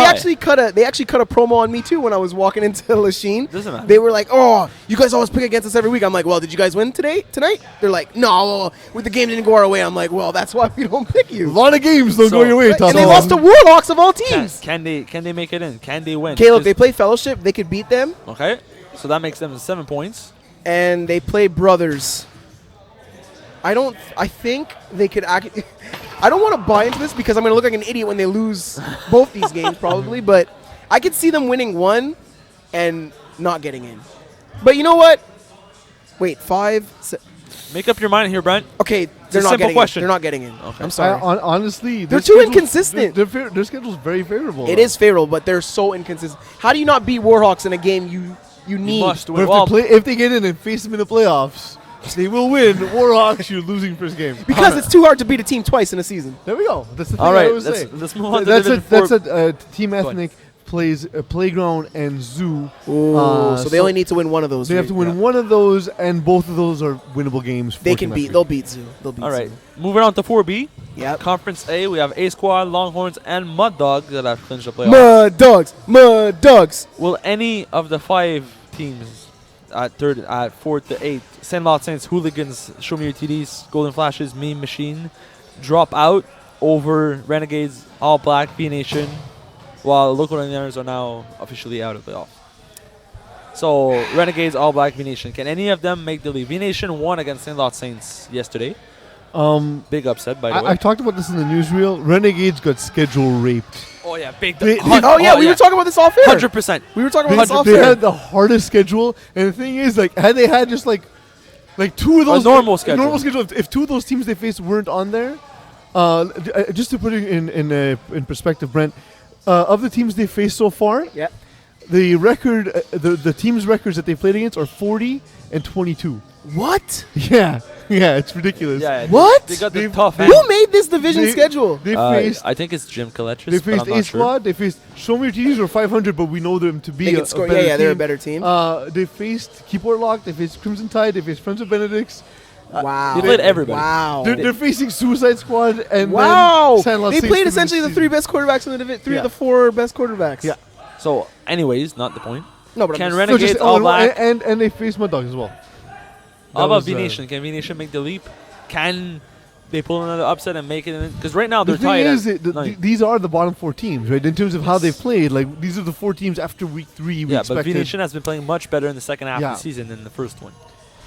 Speaker 2: tie.
Speaker 3: actually cut a promo on me too when I was walking into Lachine.
Speaker 2: Doesn't matter.
Speaker 3: They were like, "Oh, you guys always pick against us every week." I'm like, "Well, did you guys win tonight?" They're like, "No, the game didn't go our way." I'm like, "Well, that's why we don't pick
Speaker 1: a
Speaker 3: you."
Speaker 1: lot of games don't
Speaker 2: So-
Speaker 1: go your way, Tom.
Speaker 3: And they lost to Warlocks of all
Speaker 2: Can,
Speaker 3: teams.
Speaker 2: can they make it in? Can they win?
Speaker 3: Caleb, they play Fellowship. They could beat them,
Speaker 2: Okay, so that makes them 7 points.
Speaker 3: and they play Brothers. I think they could act. I don't want to buy into this because I'm going to look like an idiot when they lose both these games probably, but I could see them winning one and not getting in. But you know what? Wait, 5.
Speaker 2: Make up your mind here, Brent.
Speaker 3: Okay,
Speaker 2: a
Speaker 3: they're not
Speaker 2: simple
Speaker 3: getting
Speaker 2: question.
Speaker 3: In. They're not getting in.
Speaker 2: Okay.
Speaker 3: I'm sorry.
Speaker 1: Honestly,
Speaker 3: They're
Speaker 1: their
Speaker 3: too
Speaker 1: schedule's-
Speaker 3: inconsistent.
Speaker 1: Their schedule's very favorable.
Speaker 3: It is favorable, but they're so inconsistent. How do you not beat Warhawks in a game you need?
Speaker 2: must
Speaker 1: But
Speaker 2: win.
Speaker 1: if,
Speaker 2: Well,
Speaker 1: if they get in and face them in the playoffs, they will win. Warhawks, you're losing first game.
Speaker 3: Because it's too hard to beat a team twice in a season.
Speaker 1: There we go. That's the thing
Speaker 2: all
Speaker 1: I
Speaker 2: right,
Speaker 1: always say.
Speaker 2: let's move on to
Speaker 1: That's
Speaker 2: Division
Speaker 1: that's
Speaker 2: 4.
Speaker 1: a Team
Speaker 2: ahead.
Speaker 1: Ethnic plays Playground and Zoo.
Speaker 3: So they only need to win one of those.
Speaker 1: They have to
Speaker 3: right?
Speaker 1: win one of those, and both of those are winnable games. For
Speaker 3: They can
Speaker 1: Team
Speaker 3: beat.
Speaker 1: Ethnic.
Speaker 3: They'll beat Zoo. They'll beat
Speaker 2: All right,
Speaker 3: Zoo.
Speaker 2: moving on to 4B.
Speaker 3: Yep.
Speaker 2: Conference A, we have A Squad, Longhorns, and Mud Dogs that have clinched the playoffs.
Speaker 3: Mud Dogs. Mud Dogs.
Speaker 2: Will any of the 5 teams at 4th to 8th, St. Lot Saints, Hooligans, Show Me Your TDs, Golden Flashes, Meme Machine, drop out over Renegades, All Black, B Nation, while local 99ers are now officially out of the playoff? So Renegades, All Black, V Nation. Can any of them make the league? V Nation won against St. Lot Saints yesterday. Big upset, by the way.
Speaker 1: I talked about this in the newsreel. Renegades got schedule raped.
Speaker 2: Oh, yeah, big.
Speaker 1: They-
Speaker 3: We were talking about this off air.
Speaker 2: 100%.
Speaker 3: We were talking
Speaker 1: They,
Speaker 3: about this off
Speaker 1: they
Speaker 3: air.
Speaker 1: had the hardest schedule, and the thing is, like, had they had just like two of those
Speaker 2: normal schedule.
Speaker 1: if two of those teams they faced weren't on there, just to put it in perspective, Brent, of the teams they faced so far,
Speaker 3: Yeah.
Speaker 1: the record, the teams' records that they played against are 40 and 22.
Speaker 3: What?
Speaker 1: Yeah, it's ridiculous.
Speaker 2: Yeah,
Speaker 3: What?
Speaker 2: They got the
Speaker 1: They've-
Speaker 2: tough
Speaker 1: they-
Speaker 2: end.
Speaker 3: Who made this division schedule?
Speaker 1: They faced.
Speaker 2: I think it's Jim Kaletris,
Speaker 1: They
Speaker 2: but
Speaker 1: faced
Speaker 2: I'm not
Speaker 1: A
Speaker 2: sure.
Speaker 1: Squad. They faced Show Me Your TDs were 500, but we know them to be
Speaker 3: They
Speaker 1: a
Speaker 3: can score.
Speaker 1: better
Speaker 3: Yeah, they're a
Speaker 1: team.
Speaker 3: better team.
Speaker 1: They faced Keyboard Lock. They faced Crimson Tide. They faced Friends of Benedicts.
Speaker 3: Wow.
Speaker 2: They played everybody.
Speaker 3: Wow.
Speaker 1: They're facing Suicide Squad and
Speaker 3: Wow.
Speaker 1: then San Los
Speaker 3: They
Speaker 1: Saints
Speaker 3: played
Speaker 1: for
Speaker 3: essentially the
Speaker 1: season.
Speaker 3: three best quarterbacks in the division. Three
Speaker 1: Yeah.
Speaker 3: of the four best quarterbacks.
Speaker 1: Yeah.
Speaker 2: So, anyways, not the point.
Speaker 3: No, but
Speaker 2: Can
Speaker 3: I'm just-
Speaker 1: No,
Speaker 2: Renegades all back?
Speaker 1: and they faced Mud Dogs as well.
Speaker 2: How
Speaker 1: That
Speaker 2: about
Speaker 1: was,
Speaker 2: V Nation? Can V Nation make the leap? Can they pull another upset and make it? Because right now
Speaker 1: The
Speaker 2: they're
Speaker 1: thing
Speaker 2: tied.
Speaker 1: is,
Speaker 2: at nine.
Speaker 1: these are the bottom four teams, right? In terms of how they've played, like these are the four teams after week 3. We
Speaker 2: Yeah, but V
Speaker 1: expected.
Speaker 2: Nation has been playing much better in the second half
Speaker 1: Yeah.
Speaker 2: of the season than the first one.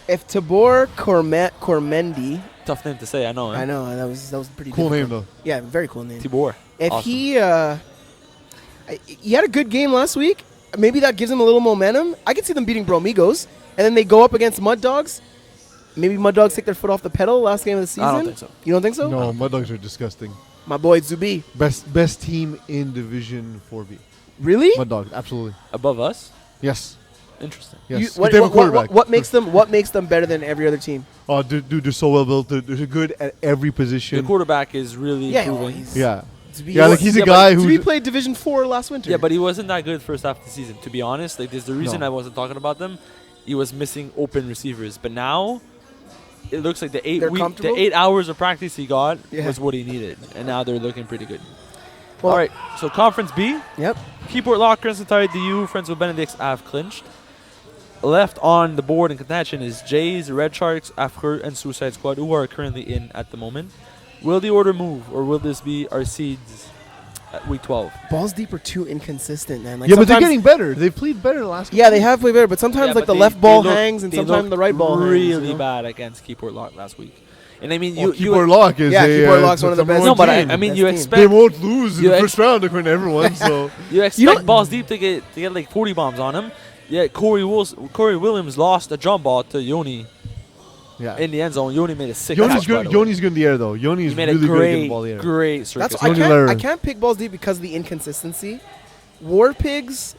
Speaker 3: If Tabor Cormendi,
Speaker 2: Tough name to say, I know.
Speaker 3: I know that was pretty
Speaker 1: Cool name
Speaker 3: difficult.
Speaker 1: though.
Speaker 3: Yeah, very cool name.
Speaker 2: Tibor.
Speaker 3: If
Speaker 2: Awesome.
Speaker 3: he had a good game last week, maybe that gives him a little momentum. I could see them beating Bromigos, and then they go up against Mud Dogs. Maybe Mud Dogs take their foot off the pedal last game of the season.
Speaker 2: I don't think so.
Speaker 3: You don't think so?
Speaker 1: No, Mud Dogs are disgusting.
Speaker 3: My boy Zubi.
Speaker 1: Best team in Division 4B.
Speaker 3: Really?
Speaker 1: Mud Dogs, absolutely.
Speaker 2: Above us?
Speaker 1: Yes.
Speaker 2: Interesting.
Speaker 1: Yes.
Speaker 3: You-
Speaker 1: 'Cause
Speaker 3: what,
Speaker 1: they have a
Speaker 3: what- what-
Speaker 1: quarterback.
Speaker 3: what makes them better than every other team?
Speaker 1: Oh, dude, they're so well built. They're good at every
Speaker 2: The
Speaker 1: position.
Speaker 2: quarterback is really
Speaker 3: Yeah,
Speaker 2: improving.
Speaker 3: he's-
Speaker 1: Yeah.
Speaker 3: Zubi,
Speaker 1: Yeah, like he's a
Speaker 2: Yeah, but
Speaker 1: guy
Speaker 3: Zubi
Speaker 1: who.
Speaker 3: played Division 4 last winter.
Speaker 2: Yeah, but he wasn't that good first half of the season, to be honest. Like, there's the reason
Speaker 1: No.
Speaker 2: I wasn't talking about them. He was missing open receivers. But now, it looks like the
Speaker 3: They're comfortable?
Speaker 2: 8 hours of practice he got
Speaker 3: Yeah.
Speaker 2: was what he needed. And now they're looking pretty good.
Speaker 3: Well-
Speaker 2: All right, so Conference B.
Speaker 3: Yep.
Speaker 2: Keyport Lock, Crimson Tide, DU, Friends with Benedicts have clinched. Left on the board in contention is Jays, Red Sharks, Afker, and Suicide Squad, who are currently in at the moment. Will the order move, or will this be our seeds at week 12?
Speaker 3: Balls deep are too inconsistent, man. Like
Speaker 1: Yeah, but they're
Speaker 3: sometimes-
Speaker 1: getting better. They've played better the last.
Speaker 3: Yeah, they have played better, but sometimes
Speaker 2: Yeah,
Speaker 3: like
Speaker 2: but
Speaker 3: the
Speaker 2: they-
Speaker 3: left ball
Speaker 2: they look-
Speaker 3: hangs and
Speaker 2: they
Speaker 3: sometimes
Speaker 2: look
Speaker 3: the right ball
Speaker 2: really
Speaker 3: hangs. You know?
Speaker 2: bad against Keyport Lock last week. And I mean,
Speaker 1: Keyboard Lock is
Speaker 3: Yeah,
Speaker 1: a,
Speaker 3: Keyboard Lock's one of the
Speaker 1: number
Speaker 3: best
Speaker 1: one
Speaker 2: no, but
Speaker 1: team.
Speaker 2: I mean,
Speaker 3: Best
Speaker 2: you
Speaker 3: team.
Speaker 2: expect
Speaker 1: They won't lose in
Speaker 2: You
Speaker 1: the
Speaker 2: ex-
Speaker 1: first round according to everyone. So
Speaker 2: you expect
Speaker 3: don't-
Speaker 2: Balls Deep to get like 40 bombs on him. Yeah, Corey Williams lost a jump ball to Yoni
Speaker 1: yeah,
Speaker 2: in the end zone. Yoni made a sick
Speaker 1: Yoni's
Speaker 2: catch, by
Speaker 1: good.
Speaker 2: the way.
Speaker 1: Yoni's good in the air though. Yoni's
Speaker 2: He made
Speaker 1: really
Speaker 2: a
Speaker 1: good getting the ball in the air.
Speaker 2: great circus.
Speaker 3: That's
Speaker 1: Tony
Speaker 3: I
Speaker 1: Lerner.
Speaker 3: can't pick balls deep because of the inconsistency. War Pigs,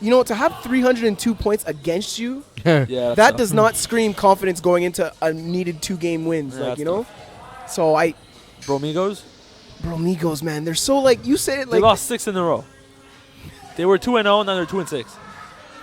Speaker 3: you know, to have 302 points against you,
Speaker 2: yeah, that's
Speaker 3: that
Speaker 2: tough.
Speaker 3: does not scream confidence going into a needed 2-game wins.
Speaker 2: Yeah,
Speaker 3: like
Speaker 2: that's
Speaker 3: you know, so
Speaker 2: Bromigos,
Speaker 3: Bromigos, man, they're so like you said it
Speaker 2: they
Speaker 3: like
Speaker 2: lost 6 in a row. They were 2-0, now they're 2-6.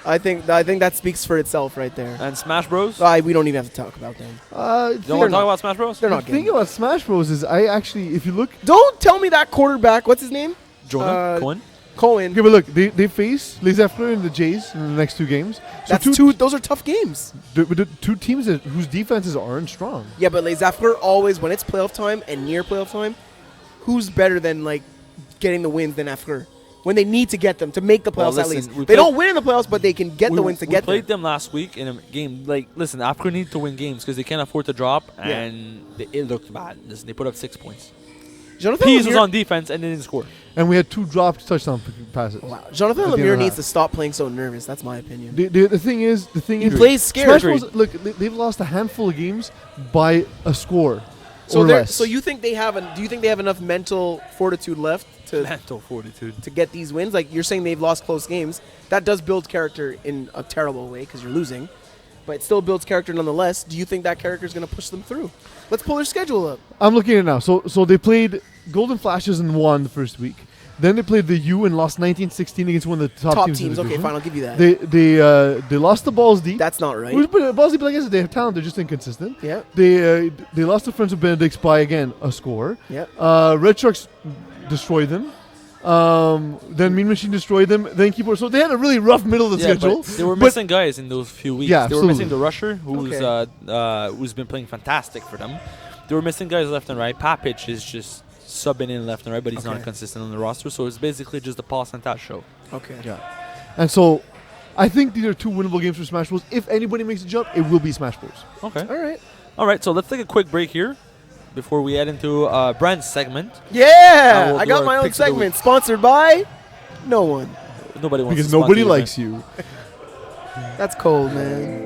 Speaker 3: I think that speaks for itself right there.
Speaker 2: And Smash Bros.
Speaker 3: We don't even have to talk about them.
Speaker 2: You don't want
Speaker 3: they're
Speaker 2: to talk
Speaker 3: not-
Speaker 2: about Smash Bros?
Speaker 3: They're
Speaker 1: The
Speaker 3: not
Speaker 1: thing
Speaker 3: good.
Speaker 1: about Smash Bros is I actually, if you look,
Speaker 3: Don't tell me that quarterback. What's his name?
Speaker 2: Jonah Cohen.
Speaker 3: Cohen.
Speaker 1: okay, but look, they face Les Afleurs and the Jays in the next 2 games. So
Speaker 3: That's two. Those are tough games.
Speaker 1: the 2 teams whose defenses aren't strong.
Speaker 3: Yeah, but Les Afleurs always, when it's playoff time and near playoff time, who's better than like getting the wins than Afleurs? When they need to get them to make the
Speaker 2: Well,
Speaker 3: playoffs at
Speaker 2: listen,
Speaker 3: least.
Speaker 2: we
Speaker 3: They
Speaker 2: played-
Speaker 3: don't win in the playoffs, but they can get the wins to
Speaker 2: We
Speaker 3: get
Speaker 2: played
Speaker 3: there.
Speaker 2: them last week in a game. Like, listen, Africa need to win games because they can't afford to drop,
Speaker 3: Yeah.
Speaker 2: and it looked bad. Listen, they put up 6 points.
Speaker 3: Jonathan
Speaker 2: Pease was
Speaker 3: Lemire,
Speaker 2: on defense and they didn't score.
Speaker 1: And we had 2 dropped touchdown passes.
Speaker 3: wow. Jonathan
Speaker 1: At the end
Speaker 3: Lemire
Speaker 1: of the
Speaker 3: needs
Speaker 1: half.
Speaker 3: to stop playing so nervous. That's my opinion.
Speaker 1: The thing is,
Speaker 3: He plays scared.
Speaker 1: Smash Bros, look, they've lost a handful of games by a score
Speaker 3: So
Speaker 1: or
Speaker 3: they're-
Speaker 1: less.
Speaker 3: so you think they have? Do you think they have enough mental fortitude left to
Speaker 2: Mental fortitude.
Speaker 3: get these wins? Like you're saying, they've lost close games. That does build character in a terrible way because you're losing, but it still builds character nonetheless. Do you think that character is going to push them through? Let's pull their schedule up.
Speaker 1: I'm looking at it now. So they played Golden Flashes and won the first week. Then they played the U and lost 19-16 against one of the top teams. in the
Speaker 3: Okay,
Speaker 1: division.
Speaker 3: fine. I'll give you that.
Speaker 1: They lost the Balls Deep.
Speaker 3: That's not right.
Speaker 1: But Balls Deep, like I said, they have talent. They're just inconsistent.
Speaker 3: Yeah.
Speaker 1: They lost to Friends of Benedicts by again a score.
Speaker 3: Yeah.
Speaker 1: Red Sharks destroyed them. Then Mean Machine destroyed them. Then Keyboard. So they had a really rough middle of the schedule.
Speaker 2: But they were
Speaker 1: But-
Speaker 2: missing guys in those few weeks.
Speaker 1: Yeah,
Speaker 2: they were
Speaker 1: absolutely.
Speaker 2: missing the rusher, who's been playing fantastic for them. They were missing guys left and right. Papich is just subbing in left and right, but he's not
Speaker 3: Okay.
Speaker 2: consistent on the roster. So it's basically just a Paul Santat show.
Speaker 3: Okay.
Speaker 1: Yeah. And so I think these are 2 winnable games for Smash Bros. If anybody makes a jump, it will be Smash Bros.
Speaker 2: Okay.
Speaker 3: All right.
Speaker 2: All right, so let's take a quick break here. before we head into Brent's segment.
Speaker 3: Yeah,
Speaker 2: we'll
Speaker 3: I
Speaker 2: do
Speaker 3: got
Speaker 2: our
Speaker 3: my own
Speaker 2: picks of the
Speaker 3: segment
Speaker 2: week.
Speaker 3: sponsored by no one.
Speaker 2: Nobody wants
Speaker 1: Because
Speaker 2: to sponsor
Speaker 1: nobody
Speaker 2: you,
Speaker 1: likes
Speaker 2: Brent.
Speaker 1: you.
Speaker 3: That's cold, man.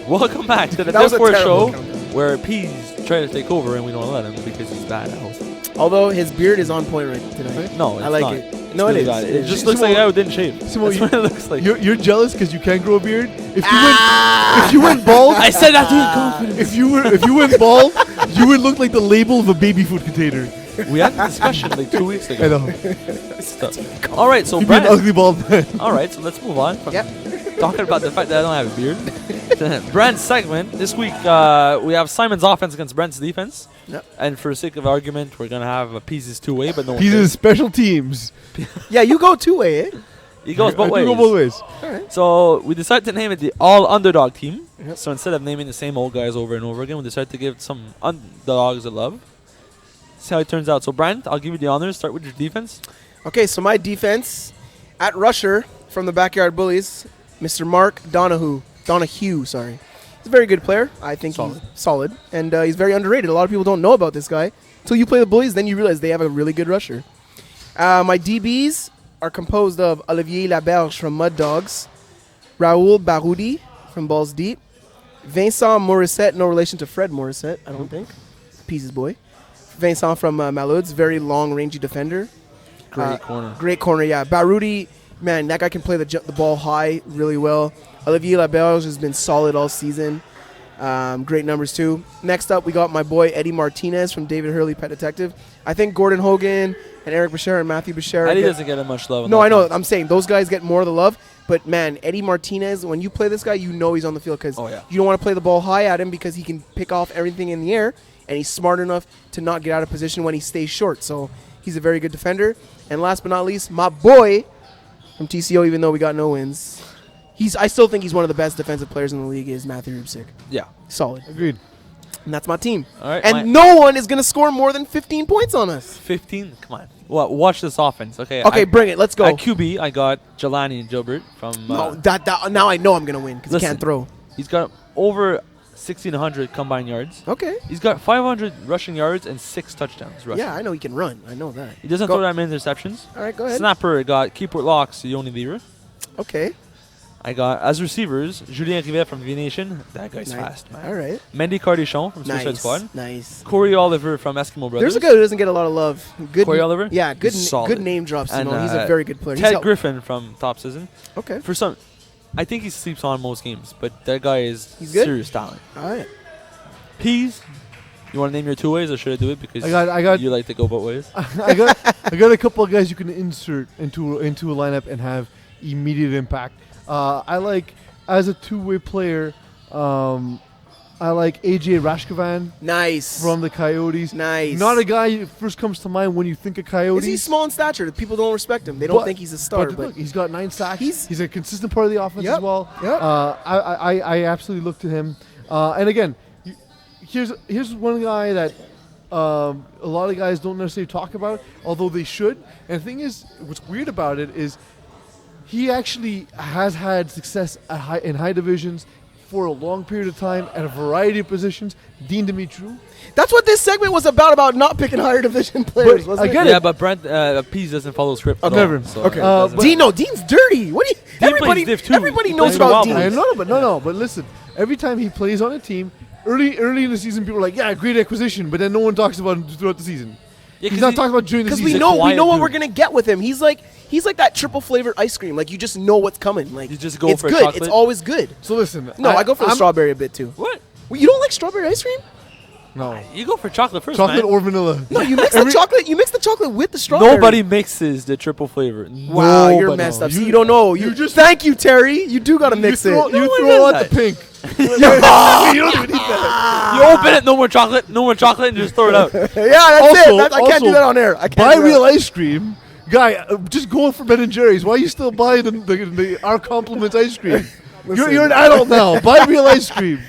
Speaker 2: Welcome back to the
Speaker 3: That was a
Speaker 2: Discord show
Speaker 3: terrible countdown.
Speaker 2: where P's trying to take over and we don't let him because he's bad at hosting.
Speaker 3: Although his beard is on point right tonight.
Speaker 2: No, it's
Speaker 3: I like
Speaker 2: not.
Speaker 3: it. No, it
Speaker 2: really
Speaker 3: is.
Speaker 2: bad.
Speaker 3: It
Speaker 2: It
Speaker 3: is.
Speaker 2: just looks like a guy who didn't shave.
Speaker 1: Simo,
Speaker 2: That's what it looks like.
Speaker 1: You're jealous because you can't grow a beard. If you went bald,
Speaker 2: I said that to you in confidence.
Speaker 1: if you went bald, you would look like the label of a baby food container.
Speaker 2: We had the discussion like 2 weeks ago.
Speaker 1: I know.
Speaker 2: Stuff. All right, so
Speaker 1: You'd be an
Speaker 2: Brent.
Speaker 1: ugly bald man.
Speaker 2: All right, so let's move on from
Speaker 3: Yep.
Speaker 2: talking about the fact that I don't have a beard. Brent's segment this week. We have Simon's offense against Brent's defense.
Speaker 3: Yep.
Speaker 2: And for sake of argument, we're gonna have a pieces two-way, but no one
Speaker 1: He's in
Speaker 2: cares.
Speaker 1: special teams.
Speaker 3: Yeah, you go two-way, eh?
Speaker 2: He goes both
Speaker 1: I
Speaker 2: ways.
Speaker 1: do go both ways.
Speaker 3: All right.
Speaker 2: So we decided to name it the All Underdog Team.
Speaker 3: Yep.
Speaker 2: So instead of naming the same old guys over and over again, we decided to give some underdogs a love. See how it turns out. So Brent, I'll give you the honors. Start with your defense.
Speaker 3: Okay, so my defense at rusher from the Backyard Bullies, Mr. Mark Donahue, sorry. He's a very good player. I think he's solid. And he's very underrated. A lot of people don't know about this guy. Until you play the Bullies, then you realize they have a really good rusher. My DBs are composed of Olivier Laberge from Mud Dogs, Raoul Baroudi from Balls Deep, Vincent Morissette, no relation to Fred Morissette, I don't think. Pieces boy. Vincent from Malouds, very long, rangy defender.
Speaker 2: Great corner.
Speaker 3: Great corner, yeah. Baroudi, man, that guy can play the ball high really well. Olivier Laberge has been solid all season. Great numbers, too. Next up, we got my boy Eddie Martinez from David Hurley Pet Detective. I think Gordon Hogan and Eric Boucher and Matthew Boucher.
Speaker 2: Eddie doesn't get much love.
Speaker 3: No, I know. I'm saying those guys get more of the love. But, man, Eddie Martinez, when you play this guy, you know he's on the field because you don't want to play the ball high at him because he can pick off everything in the air, and he's smart enough to not get out of position when he stays short. So he's a very good defender. And last but not least, my boy from TCO, even though we got no wins, I still think he's one of the best defensive players in the league, is Matthew Rubsick.
Speaker 2: Yeah.
Speaker 3: Solid.
Speaker 1: Agreed.
Speaker 3: And that's my team.
Speaker 2: All right.
Speaker 3: And no one is going to score more than 15 points on us.
Speaker 2: 15? Come on. Well, watch this offense. Okay.
Speaker 3: Okay, bring it. Let's go.
Speaker 2: At QB, I got Jelani and Gilbert from.
Speaker 3: No, now I know I'm going to win because he
Speaker 2: listen,
Speaker 3: can't throw.
Speaker 2: He's got over 1,600 combined yards.
Speaker 3: Okay.
Speaker 2: He's got 500 rushing yards and 6 touchdowns rushing.
Speaker 3: Yeah, I know he can run. I know that.
Speaker 2: He doesn't throw that many interceptions.
Speaker 3: All right, go ahead.
Speaker 2: Snapper, I got Keeport Locks, Yoni Lever.
Speaker 3: Okay.
Speaker 2: I got, as receivers, Julien Rivet from V Nation. That guy's fast, man.
Speaker 3: All right.
Speaker 2: Mendy Cardichon from Suicide
Speaker 3: Nice.
Speaker 2: Squad.
Speaker 3: Nice.
Speaker 2: Corey Oliver from Eskimo Brothers.
Speaker 3: There's a guy who doesn't get a lot of love. Good.
Speaker 2: Corey Oliver?
Speaker 3: Yeah, good.
Speaker 2: He's solid.
Speaker 3: Good name drops.
Speaker 2: And,
Speaker 3: He's a very good player.
Speaker 2: Ted
Speaker 3: He's
Speaker 2: Griffin from Top Season.
Speaker 3: Okay.
Speaker 2: For some, I think he sleeps on most games, but that guy is
Speaker 3: He's good?
Speaker 2: serious talent.
Speaker 3: All right.
Speaker 2: Peas. You want to name your two ways, or should I do it because
Speaker 1: I got
Speaker 2: you like to go both ways?
Speaker 1: I got a couple of guys you can insert into a lineup and have immediate impact. I like, as a two-way player, I like AJ Rashkovan
Speaker 3: Nice.
Speaker 1: from the Coyotes.
Speaker 3: Nice.
Speaker 1: Not a guy who first comes to mind when you think of Coyotes.
Speaker 3: Is he small in stature? People don't respect him. They don't
Speaker 1: But-
Speaker 3: think he's a star.
Speaker 1: But
Speaker 3: But
Speaker 1: look, he's got 9 sacks.
Speaker 3: He's-
Speaker 1: He's a consistent part of the offense
Speaker 3: Yep,
Speaker 1: as well.
Speaker 3: yep.
Speaker 1: I absolutely look to him. And again, here's one guy that a lot of guys don't necessarily talk about, although they should. And the thing is, what's weird about it is he actually has had success in high divisions for a long period of time at a variety of positions. Dean Dimitru.
Speaker 3: that's what this segment was about not picking higher division players, wasn't
Speaker 1: again,
Speaker 3: it?
Speaker 2: Yeah, but Brent Peas doesn't follow script. at all,
Speaker 1: Never.
Speaker 2: so
Speaker 3: Okay.
Speaker 2: it doesn't
Speaker 1: but-
Speaker 2: matter.
Speaker 3: Dean's dirty. What do you?
Speaker 2: Dean plays Div 2.
Speaker 3: Everybody
Speaker 2: He
Speaker 3: knows
Speaker 2: plays
Speaker 3: about
Speaker 2: for
Speaker 3: Dean.
Speaker 1: I know, but listen. Every time he plays on a team, early in the season, people are like, "Yeah, great acquisition," but then no one talks about him throughout the season.
Speaker 2: Yeah,
Speaker 1: He's not talking about during the
Speaker 3: Because
Speaker 1: season.
Speaker 3: we know
Speaker 2: quiet
Speaker 3: what
Speaker 2: dude.
Speaker 3: we're gonna get with him. He's like that triple flavored ice cream. Like you just know what's coming. Like
Speaker 2: You just go
Speaker 3: it's
Speaker 2: for
Speaker 3: good.
Speaker 2: chocolate?
Speaker 3: It's always good.
Speaker 1: So listen.
Speaker 3: No, I go for the
Speaker 1: I'm-
Speaker 3: strawberry a bit too.
Speaker 2: What?
Speaker 3: Well, you don't like strawberry ice cream?
Speaker 1: No.
Speaker 2: You go for chocolate first,
Speaker 1: Chocolate
Speaker 2: man.
Speaker 1: or vanilla?
Speaker 3: No, you mix the chocolate. You mix the chocolate with the strawberry.
Speaker 2: Nobody mixes the triple flavor.
Speaker 3: Wow, you're
Speaker 2: Nobody.
Speaker 3: messed up.
Speaker 1: You-
Speaker 3: See, you don't know. You
Speaker 1: you just-
Speaker 3: thank you, Terry. You do gotta mix
Speaker 1: you throw,
Speaker 3: it.
Speaker 1: You
Speaker 2: No one
Speaker 1: throw
Speaker 2: does
Speaker 1: out the
Speaker 2: that.
Speaker 1: pink. You don't even need that.
Speaker 2: You open it, no more chocolate, and just throw it out.
Speaker 3: Yeah, that's
Speaker 1: Also-
Speaker 3: it. I can't do
Speaker 1: also,
Speaker 3: that on air. I can't.
Speaker 1: Buy
Speaker 3: do that.
Speaker 1: real ice cream. Guy, just go for Ben and Jerry's. Why are you still buying our compliments ice cream? You're an adult now. Buy real ice cream.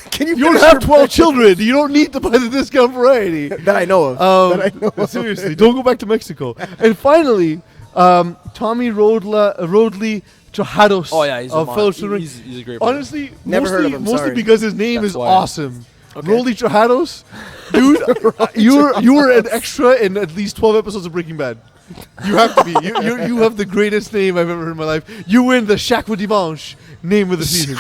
Speaker 3: Can you?
Speaker 1: You don't
Speaker 3: finish
Speaker 1: have
Speaker 3: your
Speaker 1: 12
Speaker 3: picture?
Speaker 1: children. You don't need to buy the discount variety.
Speaker 3: That I know of.
Speaker 1: Seriously, don't go back to Mexico. And finally, Tommy Rodley Trajados
Speaker 2: Oh yeah, he's a
Speaker 1: of
Speaker 2: mon-
Speaker 1: Fellowship Ring.
Speaker 2: he's a great player.
Speaker 1: Honestly,
Speaker 3: Never heard of him,
Speaker 1: mostly
Speaker 3: sorry.
Speaker 1: because his name
Speaker 2: That's
Speaker 1: is
Speaker 2: why.
Speaker 1: awesome.
Speaker 3: Okay.
Speaker 1: Rodley Trajados, dude, you were an extra in at least 12 episodes of Breaking Bad. You have to be. You have the greatest name I've ever heard in my life. You win the Chaque Dimanche name of the season.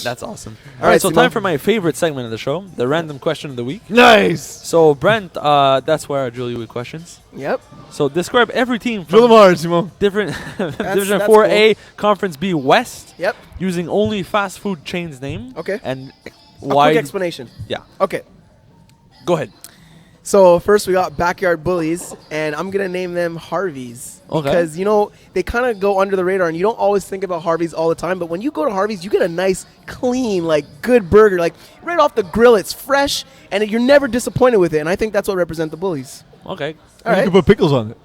Speaker 2: That's awesome.
Speaker 3: All
Speaker 2: All right,
Speaker 3: right,
Speaker 2: so
Speaker 3: Simon.
Speaker 2: time for my favorite segment of the show, the random question of the week.
Speaker 1: Nice.
Speaker 2: So Brent, that's where I drill you with questions.
Speaker 3: Yep.
Speaker 2: So describe every team
Speaker 1: Drill them
Speaker 2: from
Speaker 1: hard, Simon.
Speaker 2: different Division
Speaker 3: that's
Speaker 2: 4A, Conference B West,
Speaker 3: Yep.
Speaker 2: using only fast food chains name.
Speaker 3: Okay.
Speaker 2: And
Speaker 3: A
Speaker 2: why?
Speaker 3: quick explanation.
Speaker 2: Yeah.
Speaker 3: Okay.
Speaker 2: Go ahead.
Speaker 3: So first we got Backyard Bullies, and I'm gonna name them Harveys
Speaker 2: Okay.
Speaker 3: because they kind of go under the radar, and you don't always think about Harveys all the time. But when you go to Harveys, you get a nice, clean, like good burger, like right off the grill. It's fresh, and you're never disappointed with it. And I think that's what represent the Bullies.
Speaker 2: Okay.
Speaker 3: All
Speaker 1: You
Speaker 3: right.
Speaker 1: can put pickles on it.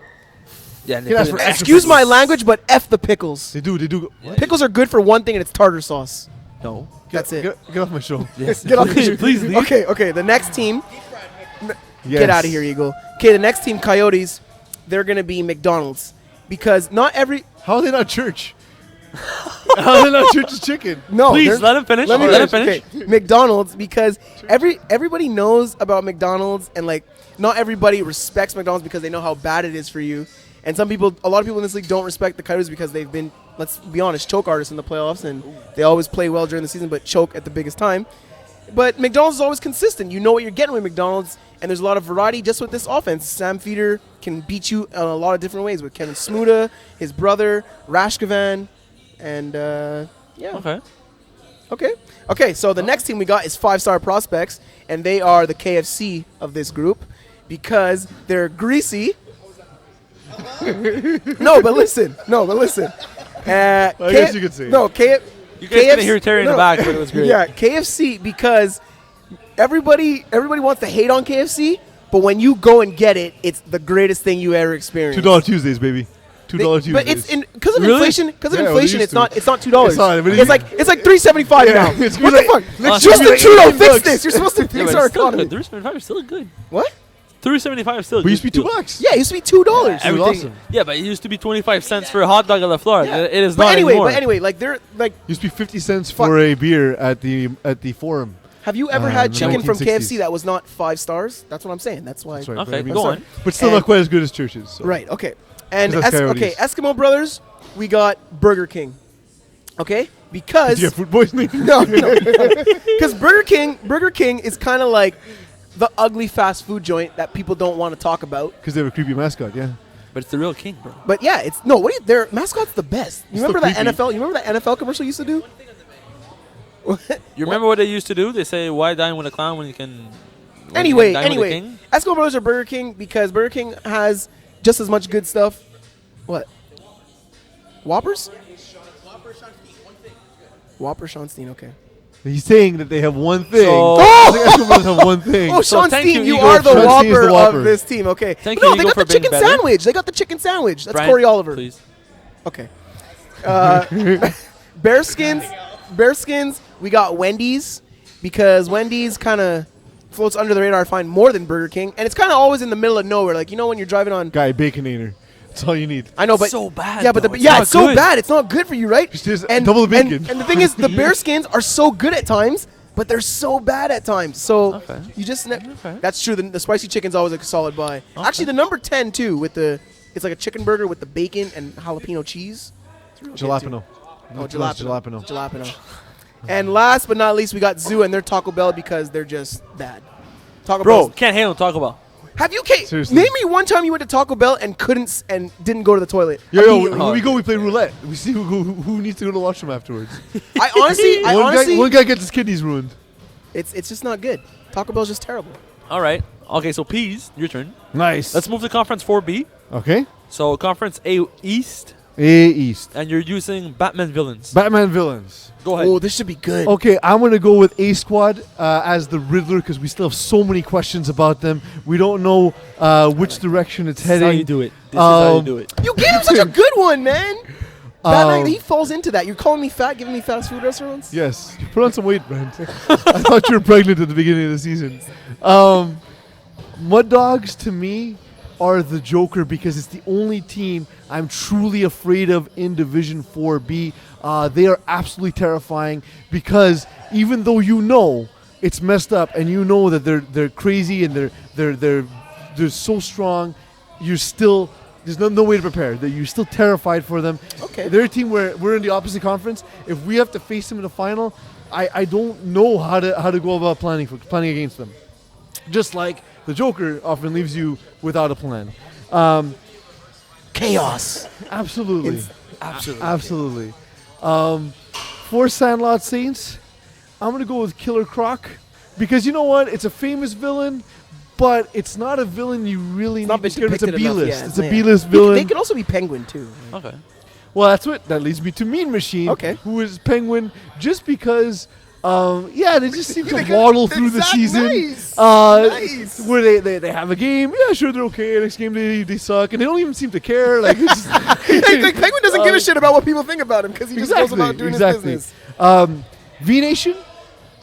Speaker 2: Yeah. And
Speaker 1: Yeah, that's for extra
Speaker 3: Excuse my language, but F the pickles.
Speaker 1: They do.
Speaker 3: Pickles are good for one thing, and it's tartar sauce.
Speaker 2: No.
Speaker 3: That's it.
Speaker 1: Get off my show.
Speaker 2: Yes.
Speaker 3: Get off
Speaker 2: please, please leave.
Speaker 3: Okay. The next team.
Speaker 1: Yes.
Speaker 3: Get out of here, Eagle. Okay, the next team, Coyotes, they're going to be McDonald's because not every.
Speaker 1: How are they not church? How are they not church's chicken?
Speaker 3: No,
Speaker 2: Please
Speaker 3: they're-
Speaker 2: let him finish.
Speaker 3: Let me
Speaker 2: Let him
Speaker 3: finish.
Speaker 2: finish.
Speaker 3: Okay, McDonald's because everybody knows about McDonald's and like not everybody respects McDonald's because they know how bad it is for you. And a lot of people in this league don't respect the Coyotes because they've been, let's be honest, choke artists in the playoffs and they always play well during the season but choke at the biggest time. But McDonald's is always consistent. You know what you're getting with McDonald's, and there's a lot of variety just with this offense. Sam Feeder can beat you in a lot of different ways with Kevin Smuda, his brother, Rashkevan, and yeah. Okay, so the next team we got is 5-star prospects, and they are the KFC of this group because they're greasy. No, but listen.
Speaker 1: I guess you could say
Speaker 3: No,
Speaker 2: You guys couldn't hear Terry in the back, but it was great.
Speaker 3: Yeah, KFC because everybody wants to hate on KFC, but when you go and get it, it's the greatest thing you ever experienced.
Speaker 1: $2 Tuesdays, baby. $2 Tuesdays.
Speaker 3: But it's because of
Speaker 2: Really?
Speaker 3: inflation. Because of
Speaker 1: Yeah, well,
Speaker 3: inflation,
Speaker 1: they
Speaker 3: it's
Speaker 1: used
Speaker 3: not $2.
Speaker 1: It's not, but
Speaker 3: It's like $3.75
Speaker 1: Yeah,
Speaker 3: now.
Speaker 1: it's
Speaker 3: What
Speaker 1: like-
Speaker 3: the fuck?
Speaker 1: next
Speaker 3: Justin
Speaker 1: year,
Speaker 3: Trudeau,
Speaker 1: $18
Speaker 3: fix
Speaker 1: bucks.
Speaker 3: this. You're supposed to
Speaker 2: Yeah,
Speaker 3: fix
Speaker 2: but
Speaker 3: our
Speaker 2: it's still
Speaker 3: economy.
Speaker 2: good. $3.75 is still good.
Speaker 3: What?
Speaker 2: $3.75 is still
Speaker 1: But
Speaker 2: good.
Speaker 1: it used to be $2.
Speaker 3: Yeah, it used to be $2.
Speaker 2: Everything,
Speaker 1: awesome.
Speaker 2: Yeah, but it used to be 25 cents for a hot dog on the floor.
Speaker 3: Yeah.
Speaker 2: It is
Speaker 3: But
Speaker 2: not
Speaker 3: anyway,
Speaker 2: anymore.
Speaker 3: like they're like.
Speaker 1: Used to be 50 cents for a beer at the Forum.
Speaker 3: Have you ever had
Speaker 1: in the
Speaker 3: chicken from
Speaker 1: 1960s.
Speaker 3: KFC that was not 5 stars? That's what I'm saying. That's why.
Speaker 1: That's right.
Speaker 2: Okay,
Speaker 1: but I mean-
Speaker 2: go on.
Speaker 1: But still
Speaker 3: And-
Speaker 1: not quite as good as churches. So.
Speaker 3: Right. Okay. And
Speaker 1: Because that's Coyotes.
Speaker 3: Eskimo Brothers, we got Burger King. Okay, because
Speaker 1: Yeah, food poisoning.
Speaker 3: no, because Burger King is kind of like the ugly fast food joint that people don't want to talk about.
Speaker 1: Because they have a creepy mascot, yeah.
Speaker 2: But it's the real king, bro.
Speaker 3: But yeah, it's no. What? Their mascot's the best. You
Speaker 1: It's
Speaker 3: remember
Speaker 1: still
Speaker 3: that
Speaker 1: creepy.
Speaker 3: NFL? You remember that NFL commercial used to do?
Speaker 2: You remember what they used to do? They say, "Why dine with a clown when you can?" when you
Speaker 3: Anyway,
Speaker 2: can dine with a king?"
Speaker 3: Eskimo Brothers are Burger King because Burger King has just as much good stuff. What? Whoppers? Whopper Schonstein, okay.
Speaker 1: He's saying that they have one thing.
Speaker 2: So-
Speaker 1: I think Eskimo Brothers have one thing.
Speaker 3: Oh,
Speaker 2: So
Speaker 3: Sean
Speaker 2: thank
Speaker 3: Steen,
Speaker 2: you,
Speaker 3: you
Speaker 2: Igor.
Speaker 3: are the
Speaker 1: Sean Steen is
Speaker 3: Whopper,
Speaker 1: the Whopper.
Speaker 3: of this team. Okay.
Speaker 2: Thank
Speaker 3: no,
Speaker 2: you,
Speaker 3: they
Speaker 2: Igor,
Speaker 3: got the
Speaker 2: for being
Speaker 3: chicken
Speaker 2: better.
Speaker 3: sandwich. They got the chicken sandwich. That's
Speaker 2: Brian,
Speaker 3: Corey Oliver.
Speaker 2: Please.
Speaker 3: Okay. Bearskins, we got Wendy's because Wendy's kind of floats under the radar, I find, more than Burger King. And it's kind of always in the middle of nowhere. Like, when you're driving on.
Speaker 1: Guy, Baconator. That's all you need.
Speaker 3: I know, but
Speaker 2: So bad,
Speaker 3: Yeah, but
Speaker 2: though.
Speaker 3: yeah,
Speaker 2: It's
Speaker 3: it's
Speaker 2: not
Speaker 3: so
Speaker 2: good.
Speaker 3: bad. It's not good for you, right?
Speaker 1: Just double the bacon.
Speaker 3: And the thing is, the Bearskins are so good at times, but they're so bad at times. So
Speaker 2: Okay.
Speaker 3: you just
Speaker 2: Okay.
Speaker 3: that's true. The spicy chicken's always a solid buy. Actually, the number 10 too with it's like a chicken burger with the bacon and jalapeno cheese. It's real good, too.
Speaker 1: Jalapeno.
Speaker 3: Oh,
Speaker 1: It's
Speaker 3: jalapeno. Jalapeno. And last but not least, we got Zoo and their Taco Bell because they're just bad. Taco
Speaker 2: Bro,
Speaker 3: Bell.
Speaker 2: can't hate on Taco Bell.
Speaker 3: Have you
Speaker 1: Seriously.
Speaker 3: name me one time you went to Taco Bell and didn't go to the toilet?
Speaker 1: Yo,
Speaker 3: Immediately.
Speaker 1: when we go, we play roulette. We see who needs to go to the washroom afterwards.
Speaker 3: I honestly,
Speaker 1: One guy gets his kidneys ruined.
Speaker 3: It's just not good. Taco Bell's just terrible.
Speaker 2: All right. Okay, so P's, your turn.
Speaker 1: Nice.
Speaker 2: Let's move to Conference 4B.
Speaker 1: Okay.
Speaker 2: So Conference A East,
Speaker 1: A East.
Speaker 2: and you're using Batman villains.
Speaker 1: Batman villains.
Speaker 2: Go ahead.
Speaker 3: Oh, this should be good.
Speaker 1: Okay, I'm going to go with A Squad as the Riddler because we still have so many questions about them. We don't know which direction it's
Speaker 2: This is how
Speaker 1: heading.
Speaker 2: you do it. This is how you
Speaker 1: Um,
Speaker 2: do it.
Speaker 3: You gave him such a good one, man. Batman,
Speaker 1: Um,
Speaker 3: he falls into that. You're calling me fat, giving me fast food restaurants?
Speaker 1: Yes. You put on some weight, Brent. I thought you were pregnant at the beginning of the season. Mud Dogs, to me, are the Joker because it's the only team I'm truly afraid of in Division 4B. They are absolutely terrifying because even though you know it's messed up and you know that they're crazy and they're so strong, you're still there's no way to prepare. That you're still terrified for them.
Speaker 3: Okay.
Speaker 1: They're a team where we're in the opposite conference. If we have to face them in the final, I don't know how to go about planning against them. Just like the Joker often leaves you without a plan.
Speaker 3: Chaos.
Speaker 1: Absolutely.
Speaker 2: Absolutely.
Speaker 1: Absolutely. For Sandlot Saints, I'm going to go with Killer Croc because you know what? It's a famous villain, but it's not a villain you really
Speaker 3: It's not
Speaker 1: need
Speaker 3: been
Speaker 1: to. It's a
Speaker 3: depicted enough,
Speaker 1: B-list.
Speaker 3: yeah,
Speaker 1: It's a
Speaker 3: yeah.
Speaker 1: B-list
Speaker 3: They
Speaker 1: villain.
Speaker 3: could also be Penguin, too.
Speaker 2: Okay.
Speaker 1: Well, that leads me to Mean Machine,
Speaker 3: Okay.
Speaker 1: who is Penguin, just because. They just seem to waddle through the season.
Speaker 3: Nice. Nice.
Speaker 1: Where they have a game, yeah, sure they're okay. Next game they suck, and they don't even seem to care. Like, it's just
Speaker 3: Like, Penguin doesn't give a shit about what people think about him because he just goes about doing his business.
Speaker 1: V Nation,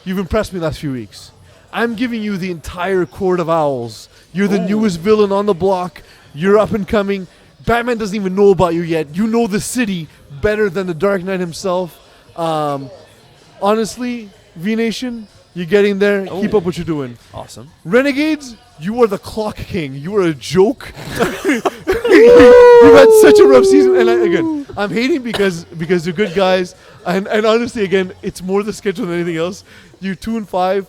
Speaker 1: you've impressed me the last few weeks. I'm giving you the entire Court of Owls. You're the newest villain on the block. You're up and coming. Batman doesn't even know about you yet. You know the city better than the Dark Knight himself. Honestly, V Nation, you're getting there. Keep up what you're doing.
Speaker 2: Awesome.
Speaker 1: Renegades, you are the Clock King. You are a joke. You've had such a rough season, and I'm hating because they're good guys, and honestly, again, it's more the schedule than anything else. You're 2-5.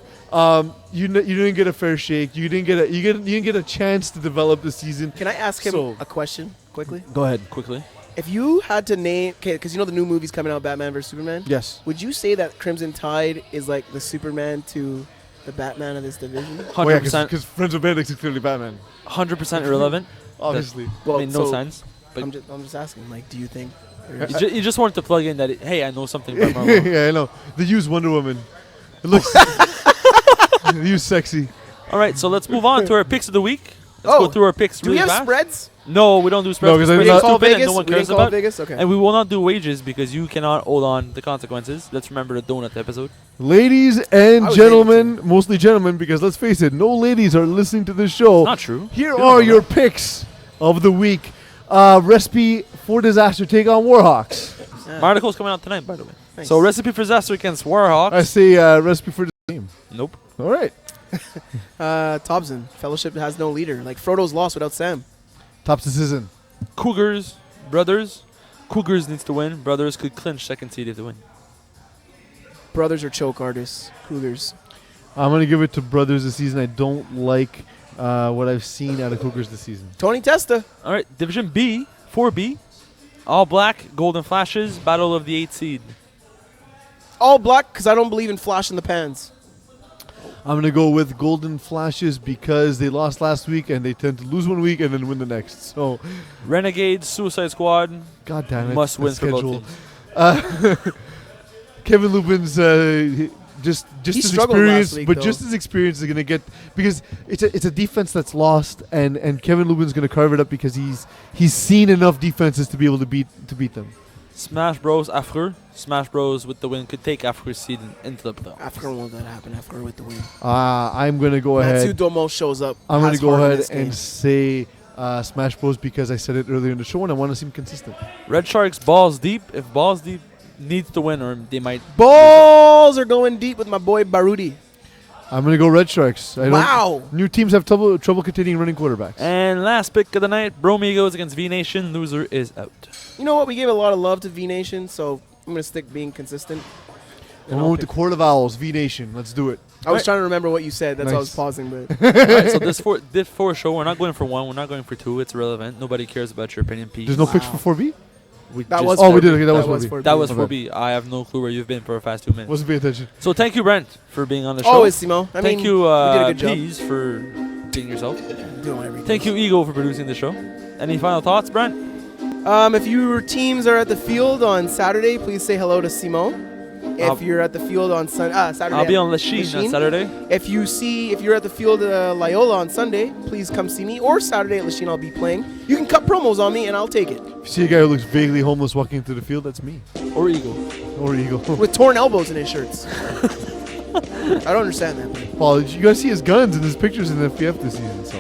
Speaker 1: You didn't get a fair shake. You didn't get a chance to develop the season.
Speaker 3: Can I ask him
Speaker 1: So-
Speaker 3: a question quickly?
Speaker 1: Go ahead.
Speaker 2: Quickly.
Speaker 3: If you had to name, because you know the new movie's coming out, Batman vs Superman.
Speaker 1: Yes.
Speaker 3: Would you say that Crimson Tide is like the Superman to the Batman of this division?
Speaker 2: 100%.
Speaker 1: Because Friends of Bandits is clearly Batman.
Speaker 2: 100% irrelevant.
Speaker 1: Obviously.
Speaker 3: Well,
Speaker 2: no
Speaker 3: so
Speaker 2: sense. But
Speaker 3: I'm just asking. Like, do you think?
Speaker 2: you just wanted to plug in that, hey, I know something about Marvel.
Speaker 1: Yeah, I know. They use Wonder Woman. It looks. They use sexy.
Speaker 2: All right, so let's move on to our picks of the week. Let's go through our picks
Speaker 3: Do
Speaker 2: really
Speaker 3: we have
Speaker 2: fast.
Speaker 3: spreads?
Speaker 2: No, we don't do spreads.
Speaker 1: No, 'cause
Speaker 2: Spreads
Speaker 1: we
Speaker 2: are
Speaker 1: didn't
Speaker 3: call
Speaker 2: stupid and
Speaker 3: Vegas?
Speaker 2: no one
Speaker 3: We didn't
Speaker 2: cares
Speaker 3: call
Speaker 2: about.
Speaker 3: Vegas? Okay.
Speaker 2: And we will not do wages because you cannot hold on the consequences. Let's remember the donut episode.
Speaker 1: Ladies
Speaker 3: I
Speaker 1: and
Speaker 3: was
Speaker 1: gentlemen, mostly gentlemen, because let's face it, no ladies are listening to this show.
Speaker 2: Not true.
Speaker 1: Here
Speaker 2: You don't
Speaker 1: are
Speaker 2: know
Speaker 1: your
Speaker 2: that.
Speaker 1: picks of the week. Recipe for Disaster take on Warhawks.
Speaker 2: My article's coming out tonight, by the way.
Speaker 3: Nice.
Speaker 2: So recipe for disaster against Warhawks.
Speaker 1: I say recipe for the game.
Speaker 2: Nope.
Speaker 1: All right.
Speaker 3: Thompson, Fellowship has no leader. Like Frodo's lost without Sam.
Speaker 1: Top season.
Speaker 2: Cougars, Brothers. Cougars needs to win. Brothers could clinch second seed if they win.
Speaker 3: Brothers are choke artists. Cougars.
Speaker 1: I'm going to give it to Brothers this season. I don't like what I've seen out of Cougars this season.
Speaker 3: Tony Testa.
Speaker 2: All right, Division B, 4B. All black, Golden Flashes, Battle of the 8th seed.
Speaker 3: All black because I don't believe in flash in the pans.
Speaker 1: I'm going to go with Golden Flashes because they lost last week and they tend to lose one week and then win the next. So,
Speaker 2: Renegades, Suicide Squad,
Speaker 1: God damn it.
Speaker 2: must
Speaker 1: the
Speaker 2: win for
Speaker 1: schedule.
Speaker 2: both teams.
Speaker 1: Kevin Lubin's just
Speaker 3: He
Speaker 1: his
Speaker 3: struggled last
Speaker 1: experience,
Speaker 3: week,
Speaker 1: but
Speaker 3: though.
Speaker 1: just his experience is going to get because it's a defense that's lost, and Kevin Lubin's going to carve it up because he's seen enough defenses to be able to beat them.
Speaker 2: Smash Bros. Affreux. Smash Bros. With the win could take Affreux seed into the playoffs.
Speaker 3: Africa won't let that happen. Africa with the win.
Speaker 1: I'm going to go
Speaker 3: Matthew
Speaker 1: ahead.
Speaker 3: Domo shows up.
Speaker 1: I'm going to
Speaker 3: has
Speaker 1: go
Speaker 3: heart in
Speaker 1: ahead
Speaker 3: this game.
Speaker 1: and say Smash Bros because I said it earlier in the show and I want to seem consistent.
Speaker 2: Red Sharks, Balls Deep. If Balls Deep needs to win, or they might.
Speaker 3: Balls are going deep with my boy Barudi.
Speaker 1: I'm going to go Red Sharks.
Speaker 3: Wow.
Speaker 1: New teams have trouble containing running quarterbacks.
Speaker 2: And last pick of the night, Bromigos against V Nation. Loser is out.
Speaker 3: You know what? We gave a lot of love to V Nation, so I'm going to stick being consistent.
Speaker 1: I'm going with the Court of Owls, V Nation. Let's do it.
Speaker 3: I was
Speaker 2: Right.
Speaker 3: trying to remember what you said. That's why I was
Speaker 1: Nice.
Speaker 3: pausing. But
Speaker 2: Alright, so this four show, we're not going for one, we're not going for two. It's irrelevant. Nobody cares about your opinion piece.
Speaker 1: There's no
Speaker 3: Wow.
Speaker 1: picks for 4B?
Speaker 2: We
Speaker 3: That
Speaker 2: just-
Speaker 3: was.
Speaker 1: Oh, we
Speaker 3: 4B.
Speaker 1: did, okay, that was 4B.
Speaker 2: That was
Speaker 1: Okay.
Speaker 2: 4B. I have no clue where you've been for the past 2 minutes.
Speaker 1: Wasn't paying attention.
Speaker 2: So thank you, Brent, for being on the show.
Speaker 3: Always, Simo. I
Speaker 2: Thank
Speaker 3: mean,
Speaker 2: you,
Speaker 3: you did a good job.
Speaker 2: Peas, for being yourself.
Speaker 3: Doing everything.
Speaker 2: Thank you, Ego, for producing the show. Any final thoughts, Brent?
Speaker 3: If your teams are at the field on Saturday, please say hello to Simo. If you're at the field on Saturday,
Speaker 2: I'll be on Lachine on Saturday.
Speaker 3: If you're at the field Loyola on Sunday, please come see me. Or Saturday at Lachine, I'll be playing. You can cut promos on me, and I'll take it.
Speaker 1: If you see a guy who looks vaguely homeless walking into the field, that's me.
Speaker 2: Or Ego.
Speaker 1: Or Eagle.
Speaker 3: With torn elbows in his shirts. I don't understand that.
Speaker 1: Paul, you guys see his guns and his pictures in the FPF this season. So.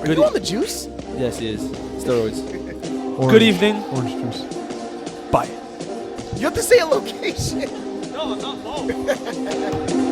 Speaker 3: Are you on the juice?
Speaker 2: Yes, he is. Steroids.
Speaker 1: Orange,
Speaker 2: Good evening.
Speaker 1: Orange juice.
Speaker 2: Bye.
Speaker 3: You have to say a location.
Speaker 2: No, it's not.